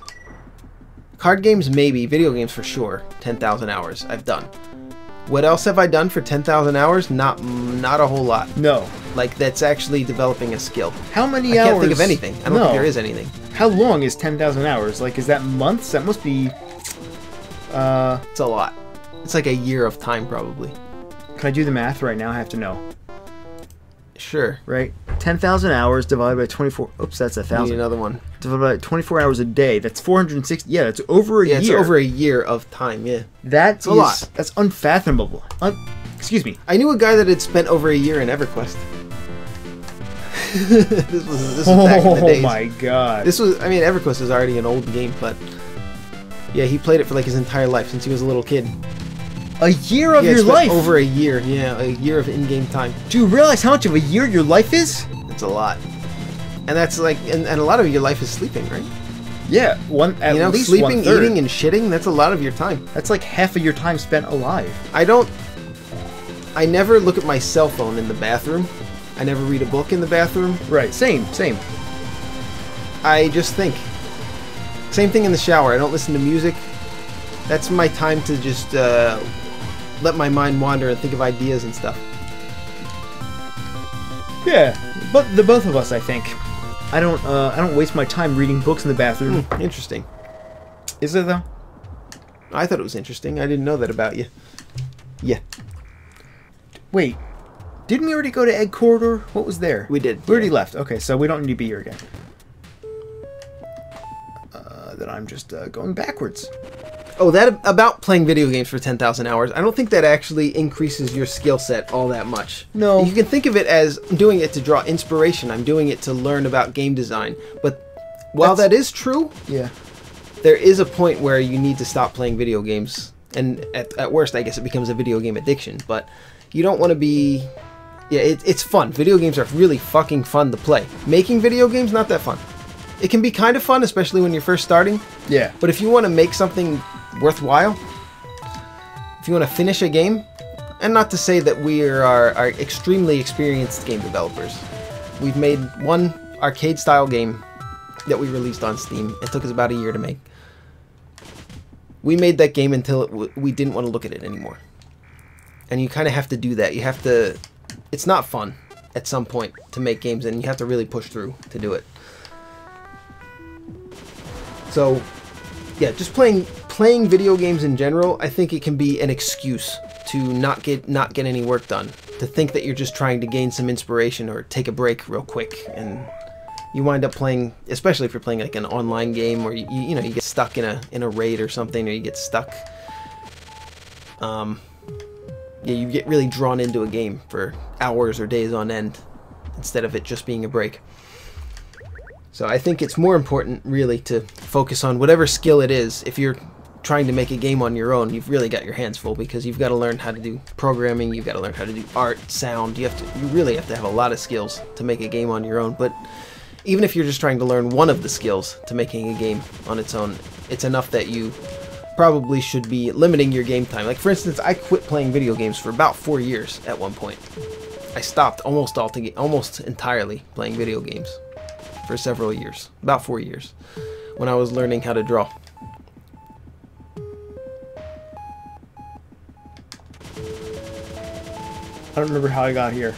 maybe, video games for sure, 10,000 hours I've done. What else have I done for 10,000 hours? Not a whole lot. No. Like, that's actually developing a skill. How many hours? I can't think of anything. I don't think there is anything. How long is 10,000 hours? Like, is that months? That must be... It's a lot. It's like a year of time, probably. Can I do the math right now? I have to know. Sure. Right? 10,000 hours divided by 24... Oops, that's 1,000. Need another one. Divided by 24 hours a day. That's 460... Yeah, that's over a year. Yeah, it's over a year of time, yeah. That's a lot. That's unfathomable. Excuse me. I knew a guy that had spent over a year in EverQuest. this was back in the days. Oh my god. I mean, EverQuest is already an old game, but... Yeah, he played it for like his entire life since he was a little kid. A year of your life? Over a year, yeah. A year of in-game time. Do you realize how much of a year your life is? It's a lot. And that's like... And a lot of your life is sleeping, right? Yeah, at least sleeping, 1/3. eating, and shitting, that's a lot of your time. That's like half of your time spent alive. I never look at my cell phone in the bathroom. I never read a book in the bathroom. Right, same. I just think. Same thing in the shower. I don't listen to music. That's my time to just let my mind wander and think of ideas and stuff. Yeah, but the both of us, I think. I don't waste my time reading books in the bathroom. Interesting. Is it though? I thought it was interesting. I didn't know that about you. Yeah. Wait, didn't we already go to Egg Corridor? What was there? We did. We already left. Okay, so we don't need to be here again. Then I'm just going backwards. Oh, that about playing video games for 10,000 hours, I don't think that actually increases your skill set all that much. No. You can think of it as, I'm doing it to draw inspiration. I'm doing it to learn about game design. But while that is true, yeah, there is a point where you need to stop playing video games. And at worst, I guess it becomes a video game addiction. But you don't want to be... Yeah, it's fun. Video games are really fucking fun to play. Making video games, not that fun. It can be kind of fun, especially when you're first starting. Yeah. But if you want to make something worthwhile, if you want to finish a game, and not to say that we are extremely experienced game developers. We've made one arcade-style game that we released on Steam. It took us about a year to make. We made that game until we didn't want to look at it anymore. And you kind of have to do that. You have to... It's not fun at some point to make games, and you have to really push through to do it. So, yeah, just playing video games in general, I think it can be an excuse to not get any work done. To think that you're just trying to gain some inspiration or take a break real quick, and you wind up playing, especially if you're playing like an online game, or you know, you get stuck in a raid or something, or you get stuck. Yeah, you get really drawn into a game for hours or days on end instead of it just being a break. So I think it's more important, really, to focus on whatever skill it is. If you're trying to make a game on your own, you've really got your hands full, because you've got to learn how to do programming, you've got to learn how to do art, sound. You really have to have a lot of skills to make a game on your own. But even if you're just trying to learn one of the skills to making a game on its own, it's enough that you probably should be limiting your game time. Like, for instance, I quit playing video games for about 4 years at one point. I stopped almost entirely playing video games for several years, about 4 years, when I was learning how to draw. I don't remember how I got here.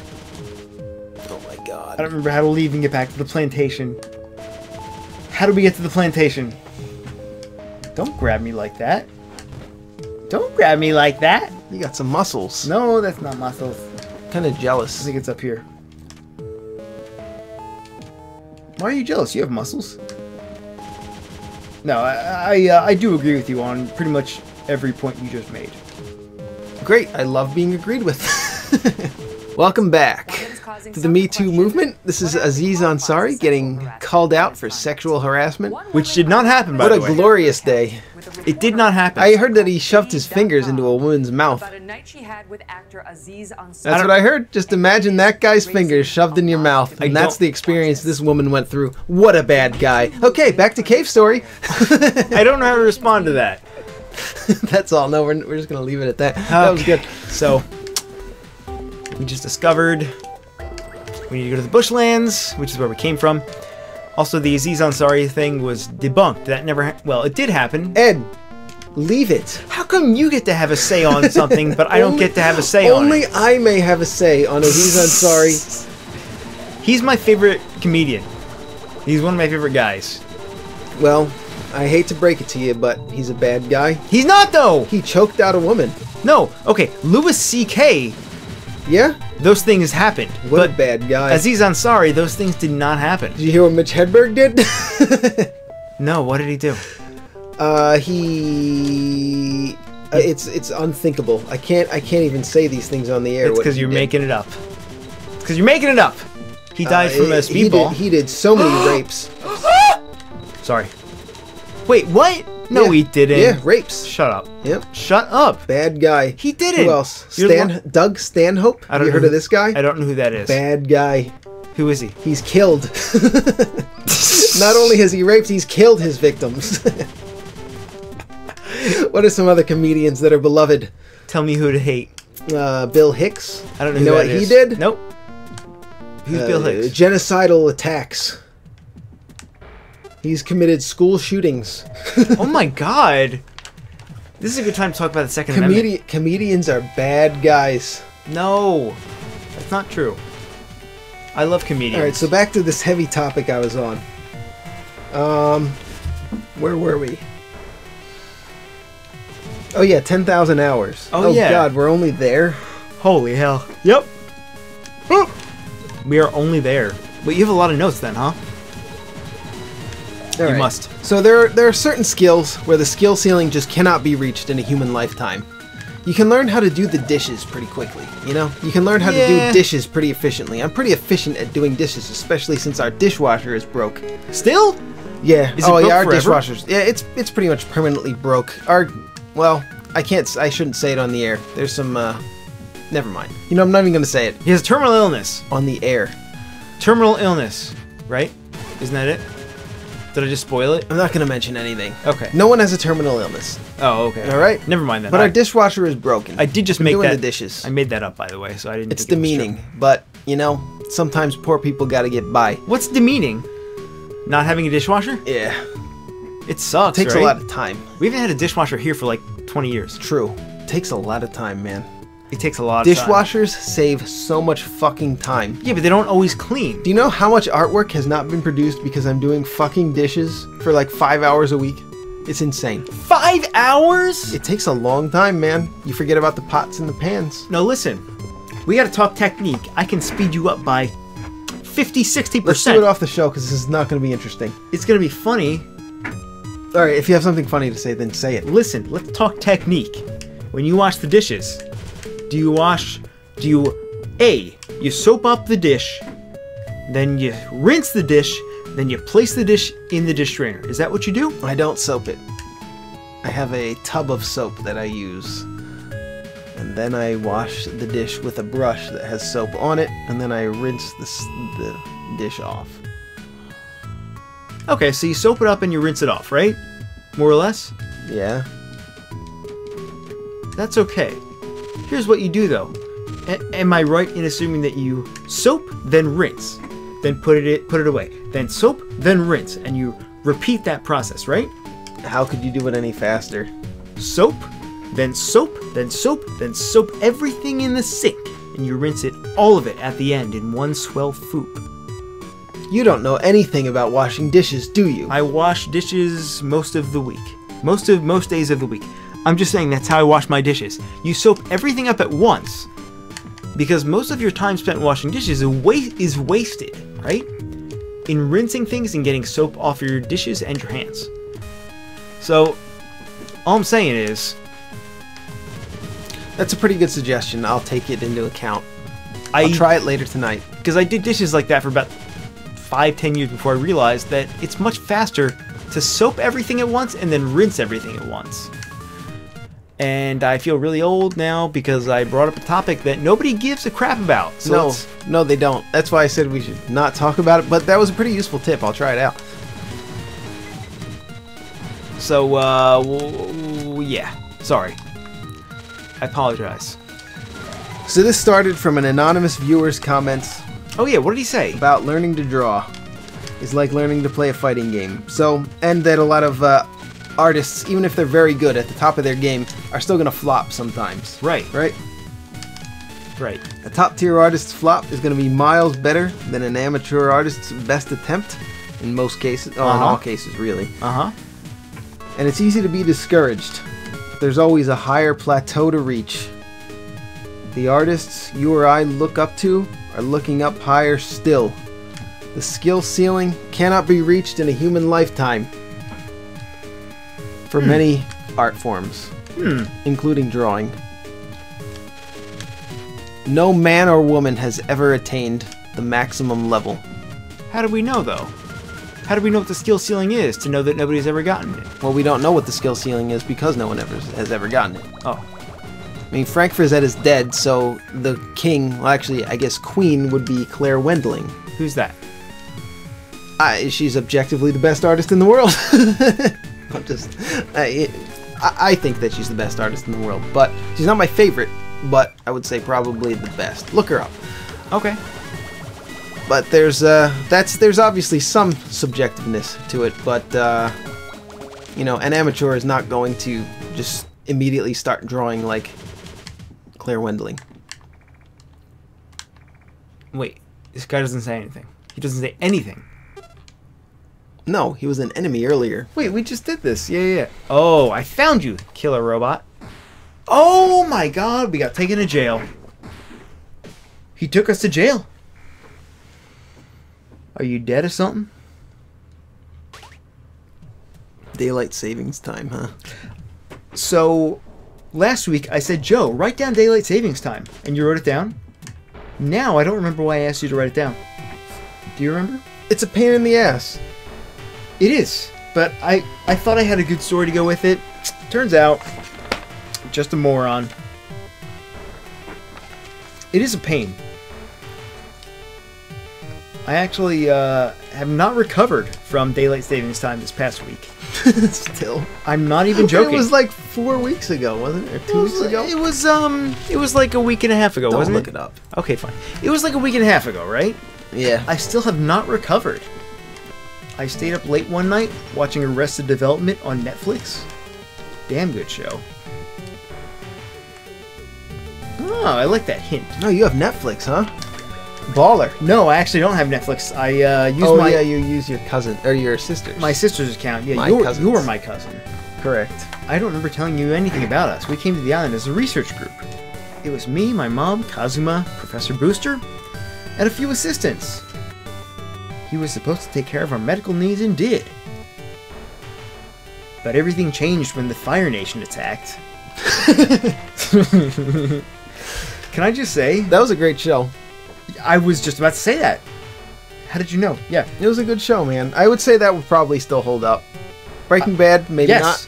Oh my god. I don't remember how to leave and get back to the plantation. How do we get to the plantation? Don't grab me like that. Don't grab me like that. You got some muscles. No, that's not muscles. Kind of I jealous. think it's up here. Why are you jealous? You have muscles. No, I do agree with you on pretty much every point you just made. Great. I love being agreed with. Welcome back to the Me Too movement. This is Aziz Ansari getting called out for sexual harassment. Which did not happen, by What the way. a glorious day. It did not happen. I heard that he shoved his fingers into a woman's mouth. That's what I heard. Just imagine that guy's fingers shoved in your mouth, and that's the experience this woman went through. What a bad guy. Okay, back to cave story. I don't know how to respond to that. That's all. No, we're just gonna leave it at that. That was good. So we just discovered we need to go to the bushlands, which is where we came from. Also, the Aziz Ansari thing was debunked. That never well, it did happen. Ed, leave it. How come you get to have a say on something, but I don't get to have a say on it? Only I may have a say on Aziz Ansari. He's my favorite comedian. He's one of my favorite guys. Well, I hate to break it to you, but he's a bad guy. He's not, though! He choked out a woman. No, okay, Louis C.K., yeah? those things happened. What but a bad guy. Aziz Ansari, those things did not happen. Did you hear what Mitch Hedberg did? No, what did he do? It's unthinkable. I can't even say these things on the air. It's because you're making it up. It's because you're making it up. He died from a speedball. He did so many rapes. Sorry. Wait, what? No, Yeah. he didn't. Yeah, rapes. Shut up. Yep. Shut up. Bad guy. He didn't. Who else? You're Doug Stanhope? I don't you know heard who- of this guy? I don't know who that is. Bad guy. Who is he? He's killed. Not only has he raped, he's killed his victims. What are some other comedians that are beloved? Tell me who to hate. Bill Hicks. I don't know You who know that what is. he did? Nope. Who's Bill Hicks? Genocidal attacks. He's committed school shootings. Oh my god. This is a good time to talk about the Second Amendment. Comedians are bad guys. No. That's not true. I love comedians. Alright, so back to this heavy topic I was on. Where were we? Oh yeah, 10,000 hours. Oh, yeah. God, we're only there? Holy hell. Yep. We are only there. But you have a lot of notes then, huh? All You right. must. So there are certain skills where the skill ceiling just cannot be reached in a human lifetime. You can learn how to do the dishes pretty quickly, you know? You can learn how to Yeah. do dishes pretty efficiently. I'm pretty efficient at doing dishes, especially since our dishwasher is broke. Still? Yeah. Is it broke our forever? dishwasher's. Yeah, it's pretty much permanently broke. Well, I shouldn't say it on the air. There's some never mind. You know, I'm not even going to say it He has a terminal illness. on the air. Terminal illness, right? Isn't that it? Did I just spoil it? I'm not going to mention anything. Okay. No one has a terminal illness. Oh, okay. All right? Never mind that. But our dishwasher is broken. I did just I'm make doing that. the dishes. I made that up, by the way, so I didn't. It's think it was demeaning, but you know, sometimes poor people got to get by. true. What's demeaning? Not having a dishwasher? Yeah, It sucks. takes right? a lot of time. We haven't had a dishwasher here for like 20 years. True, takes a lot of time, man. It takes a lot of time. Dishwashers save so much fucking time. Yeah, but they don't always clean. Do you know how much artwork has not been produced because I'm doing fucking dishes for like 5 hours a week? It's insane. 5 hours? It takes a long time, man. You forget about the pots and the pans. No, listen. We gotta talk technique. I can speed you up by 50, 60%. Let's do it off the show because this is not going to be interesting. It's gonna be funny. All right, if you have something funny to say, then say it. Listen, let's talk technique. When you wash the dishes, you soap up the dish, then you rinse the dish, then you place the dish in the dish drainer. Is that what you do? I don't soap it. I have a tub of soap that I use. And then I wash the dish with a brush that has soap on it, and then I rinse the dish off. Okay, so you soap it up and you rinse it off, right? More or less? Yeah. That's okay. Here's what you do though. Am I right in assuming that you soap, then rinse, then put it away, then soap, then rinse, and you repeat that process, right? How could you do it any faster? Soap, then soap, then soap, then soap everything in the sink, and you rinse it, all of it, at the end in one swell foop. You don't know anything about washing dishes, do you? I wash dishes most of the week. Most days of the week. I'm just saying that's how I wash my dishes. You soap everything up at once, because most of your time spent washing dishes is wasted, right? In rinsing things and getting soap off your dishes and your hands. So, all I'm saying is, That's a pretty good suggestion. I'll take it into account. I'll I'll try it later tonight. because I did dishes like that for about 5-10 years before I realized that it's much faster to soap everything at once and then rinse everything at once. And I feel really old now because I brought up a topic that nobody gives a crap about. So no, they don't. That's why I said we should not talk about it, but that was a pretty useful tip. I'll try it out. So, yeah. Sorry. I apologize. So this started from an anonymous viewer's comments Oh yeah, what did he say? about learning to draw is like learning to play a fighting game. So, and that a lot of artists, even if they're very good at the top of their game, are still going to flop sometimes. Right. Right? Right. A top tier artist's flop is going to be miles better than an amateur artist's best attempt in most cases. Oh, in all cases, really. Uh-huh. And it's easy to be discouraged. There's always a higher plateau to reach. The artists you or I look up to are looking up higher still. The skill ceiling cannot be reached in a human lifetime. For many art forms, including drawing. No man or woman has ever attained the maximum level. How do we know, though? How do we know what the skill ceiling is to know that nobody's ever gotten it? Well, we don't know what the skill ceiling is because no one has ever gotten it. Oh. I mean, Frank Frazetta is dead, so the king, well, actually, I guess queen would be Claire Wendling. Who's that? She's objectively the best artist in the world. I'm just... I think that she's the best artist in the world, but she's not my favorite, but I would say probably the best. Look her up. Okay. But there's obviously some subjectiveness to it, but you know, an amateur is not going to just immediately start drawing like Claire Wendling. Wait, this guy doesn't say anything. He doesn't say anything. No, he was an enemy earlier. Wait, we just did this. Yeah. Oh, I found you, killer robot. Oh my god, we got taken to jail. He took us to jail. Are you dead or something? Daylight savings time, huh? So, last week I said, Joe, write down daylight savings time. And you wrote it down? Now I don't remember why I asked you to write it down. Do you remember? It's a pain in the ass. It is. But I thought I had a good story to go with it. Turns out, just a moron. It is a pain. I actually have not recovered from daylight savings time this past week. Still. I'm not even joking. It was like 4 weeks ago, wasn't it? Or 2 weeks ago? It was like a week and a half ago, Don't wasn't look it? it up. Okay, fine. It was like a week and a half ago, right? Yeah. I still have not recovered. I stayed up late one night watching Arrested Development on Netflix. Damn good show. Oh, I like that hint. No, you have Netflix, huh? Baller. No, I actually don't have Netflix. I use my... yeah, you use your cousin, or your sister's. My sister's account. Yeah, cousins. you're my cousin. Correct. I don't remember telling you anything about us. We came to the island as a research group. It was me, my mom, Kazuma, Professor Booster, and a few assistants. He was supposed to take care of our medical needs and did. But everything changed when the Fire Nation attacked. Can I just say? That was a great show. I was just about to say that. How did you know? Yeah. It was a good show, man. I would say that would probably still hold up. Breaking Bad, maybe yes. not.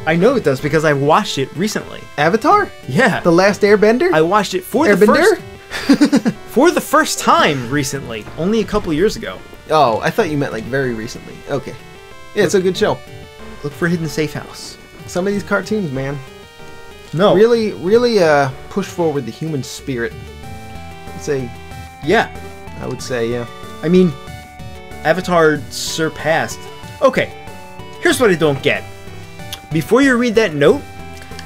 I know it does because I watched it recently. Avatar? Yeah. The Last Airbender? I watched it for the first time recently, only a couple years ago. Oh, I thought you meant like very recently. Okay. Yeah, it's a good show. Look for Hidden Safe House. Some of these cartoons, man. No. Really push forward the human spirit. I'd say, yeah. I would say, yeah. I mean, Avatar surpassed. Okay, here's what I don't get. Before you read that note,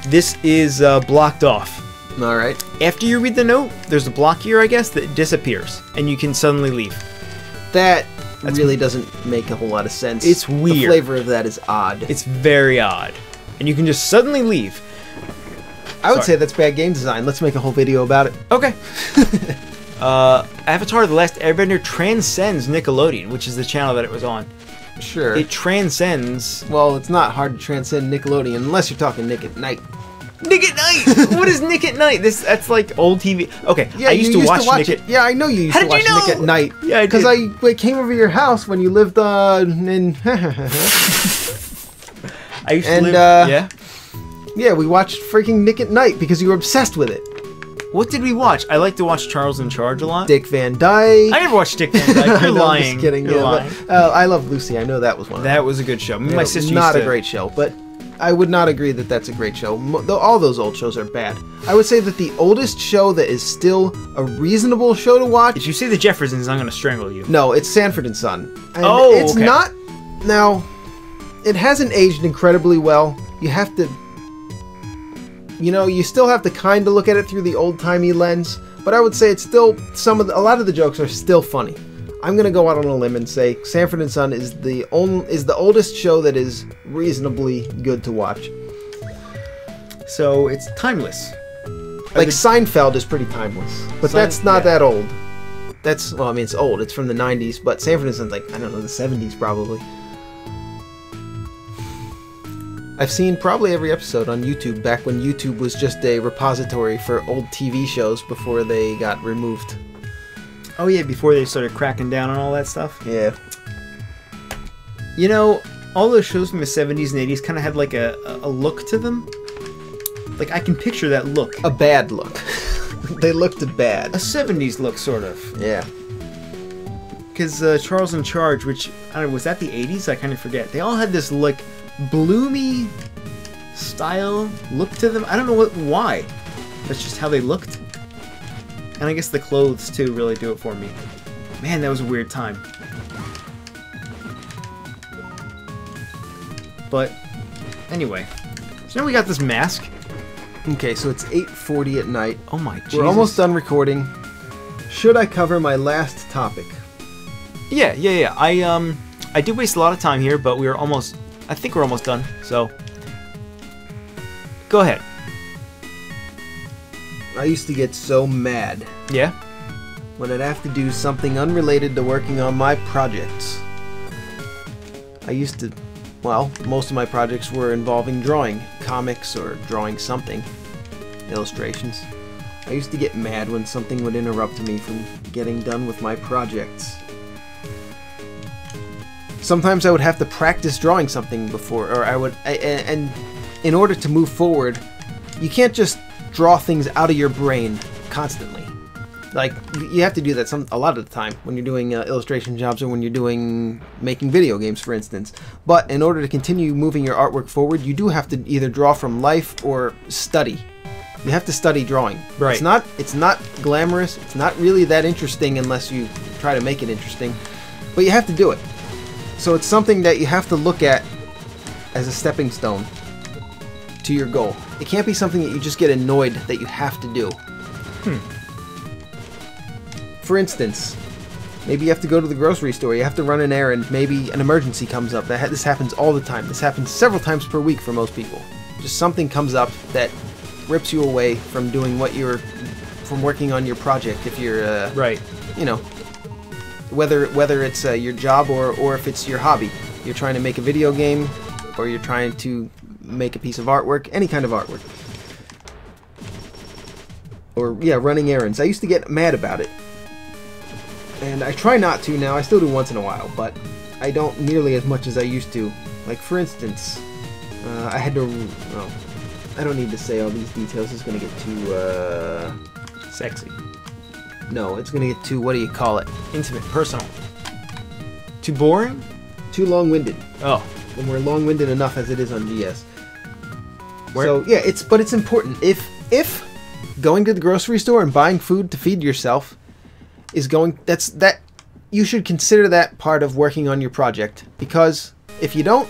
this is blocked off. All right. After you read the note, there's a block here, I guess, that disappears, and you can suddenly leave. That's really doesn't make a whole lot of sense. It's weird. The flavor of that is odd. It's very odd. And you can just suddenly leave. I would say that's bad game design. Let's make a whole video about it. Okay. Avatar The Last Airbender transcends Nickelodeon, which is the channel that it was on. Sure. It transcends... Well, it's not hard to transcend Nickelodeon, unless you're talking Nick at Night. Nick at Night. What is Nick at Night? That's like old TV. Okay, Yeah, I used you to watch Nick it. at. Yeah, I know you used How to did you watch Nick know? at Night. Yeah, I because did. I came over your house when you lived in. I used to And, live. Yeah. Yeah, we watched freaking Nick at Night because you were obsessed with it. What did we watch? I like to watch Charles in Charge a lot. Dick Van Dyke. I never watched Dick Van Dyke. You're No, I'm lying. just kidding. You're Yeah, lying. but, I Love Lucy. I know that was one. Of them. That was a good show. Me and my Yeah, sister not used to. a great show, but I would not agree that that's a great show. All those old shows are bad. I would say that the oldest show that is still a reasonable show to watch. If you say the Jeffersons, I'm gonna strangle you. No, it's Sanford and Son. And Oh, it's okay. not. Now, it hasn't aged incredibly well. You have to. You still have to kind of look at it through the old-timey lens, but I would say it's still a lot of the jokes are still funny. I'm gonna go out on a limb and say Sanford and Son is the oldest show that is reasonably good to watch. So it's timeless. Like Seinfeld is pretty timeless, but that's not that old. It's old. It's from the 90s, but Sanford and Son's like, I don't know, the 70s probably. I've seen probably every episode on YouTube back when YouTube was just a repository for old TV shows before they got removed. Oh yeah, before they started cracking down on all that stuff. Yeah. You know, all those shows from the 70s and 80s kind of had like a look to them. Like I can picture that look. A bad look. They looked bad. A 70s look, sort of. Yeah. Because Charles in Charge, which, I don't know, was that the 80s? I kind of forget. They all had this, like, bloomy style look to them. I don't know why. That's just how they looked. And I guess the clothes, too, really do it for me. Man, that was a weird time. But, anyway. So now we got this mask. Okay, so it's 8:40 at night. Oh my Jesus. We're almost done recording. Should I cover my last topic? Yeah. I did waste a lot of time here, but I think we're almost done, so. Go ahead. I used to get so mad Yeah? when I'd have to do something unrelated to working on my projects. Most of my projects were involving drawing comics or drawing something, illustrations. I used to get mad when something would interrupt me from getting done with my projects. Sometimes I would have to practice drawing something before, and in order to move forward, you can't just draw things out of your brain constantly. Like, you have to do that a lot of the time when you're doing illustration jobs or when you're making video games, for instance. But in order to continue moving your artwork forward, you do have to either draw from life or study. You have to study drawing. Right. It's not glamorous. It's not really that interesting unless you try to make it interesting. But you have to do it. So it's something that you have to look at as a stepping stone to your goal. It can't be something that you just get annoyed that you have to do. For instance, maybe you have to go to the grocery store, you have to run an errand, maybe an emergency comes up. This happens all the time. This happens several times per week for most people. Just something comes up that rips you away from doing from working on your project. If you're, Right. Whether it's your job or if it's your hobby. You're trying to make a video game, or you're trying to make a piece of artwork, any kind of artwork. Or, running errands. I used to get mad about it. And I try not to now. I still do once in a while, but I don't nearly as much as I used to. Like, for instance, I had to... Well, I don't need to say all these details. It's going to get too... Sexy. No, it's going to get too... What do you call it? Intimate. Personal. Too boring? Too long-winded. Oh. And we're long-winded enough as it is on GS. Where- So, yeah, it's important. If going to the grocery store and buying food to feed yourself is you should consider that part of working on your project, because if you don't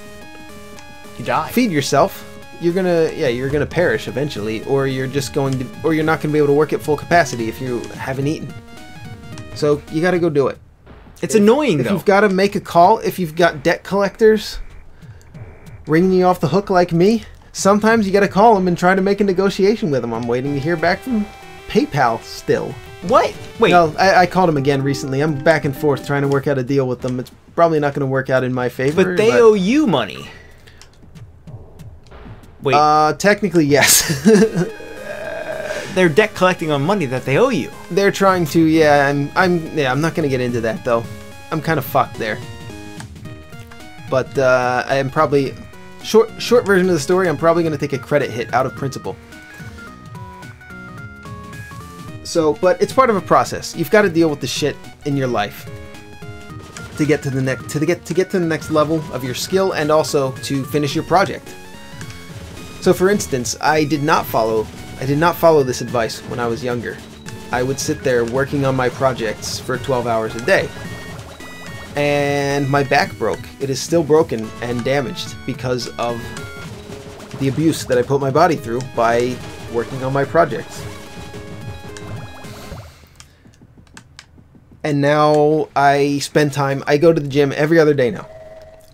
You die. feed yourself, you're gonna perish eventually, or you're not gonna be able to work at full capacity if you haven't eaten. So you got to go do it. It's annoying, If though. you've got to make a call, if you've got debt collectors ringing you off the hook like me, sometimes you got to call them and try to make a negotiation with them. I'm waiting to hear back from PayPal still. What? Wait. No, I called them again recently. I'm back and forth trying to work out a deal with them. It's probably not going to work out in my favor. But they owe you money. Wait, Technically, yes. they're debt collecting on money that they owe you. They're trying to, yeah, I'm not gonna get into that though. I'm kind of fucked there. But I am probably short version of the story. I'm probably gonna take a credit hit out of principal. So, but it's part of a process. You've got to deal with the shit in your life to get to the next level of your skill, and also to finish your project. So, for instance, I did not follow this advice when I was younger. I would sit there working on my projects for 12 hours a day. And my back broke. It is still broken and damaged because of the abuse that I put my body through by working on my projects. And now I spend time, I go to the gym every other day now.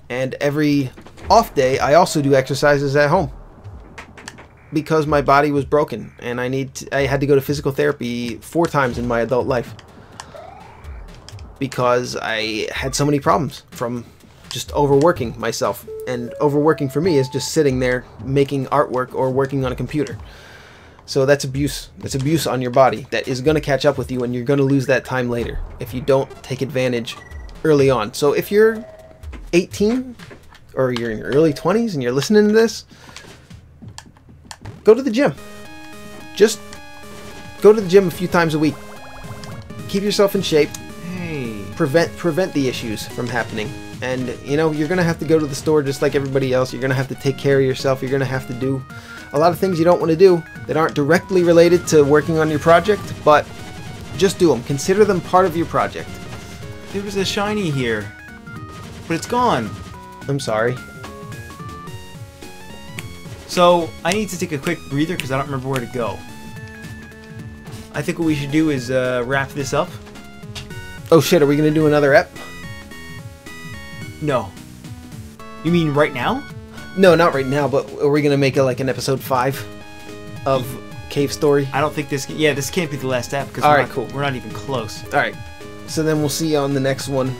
And every off day, I also do exercises at home. Because my body was broken, and I had to go to physical therapy 4 times in my adult life. Because I had so many problems from just overworking myself. And overworking for me is just sitting there making artwork or working on a computer. So that's abuse. That's abuse on your body that is going to catch up with you, and you're going to lose that time later if you don't take advantage early on. So if you're 18 or you're in your early 20s and you're listening to this, go to the gym. Just go to the gym a few times a week. Keep yourself in shape. Hey. Prevent the issues from happening. And, you know, you're going to have to go to the store just like everybody else. You're going to have to take care of yourself. You're going to have to do a lot of things you don't want to do that aren't directly related to working on your project, but just do them. Consider them part of your project. There was a shiny here, but it's gone. I'm sorry. So, I need to take a quick breather because I don't remember where to go. I think what we should do is wrap this up. Oh shit, are we going to do another ep? No. You mean right now? No, not right now, but are we going to make it like an episode 5 of Cave Story? I don't think this can't be the last ep because All right, cool. We're not even close. Alright, so then we'll see you on the next one.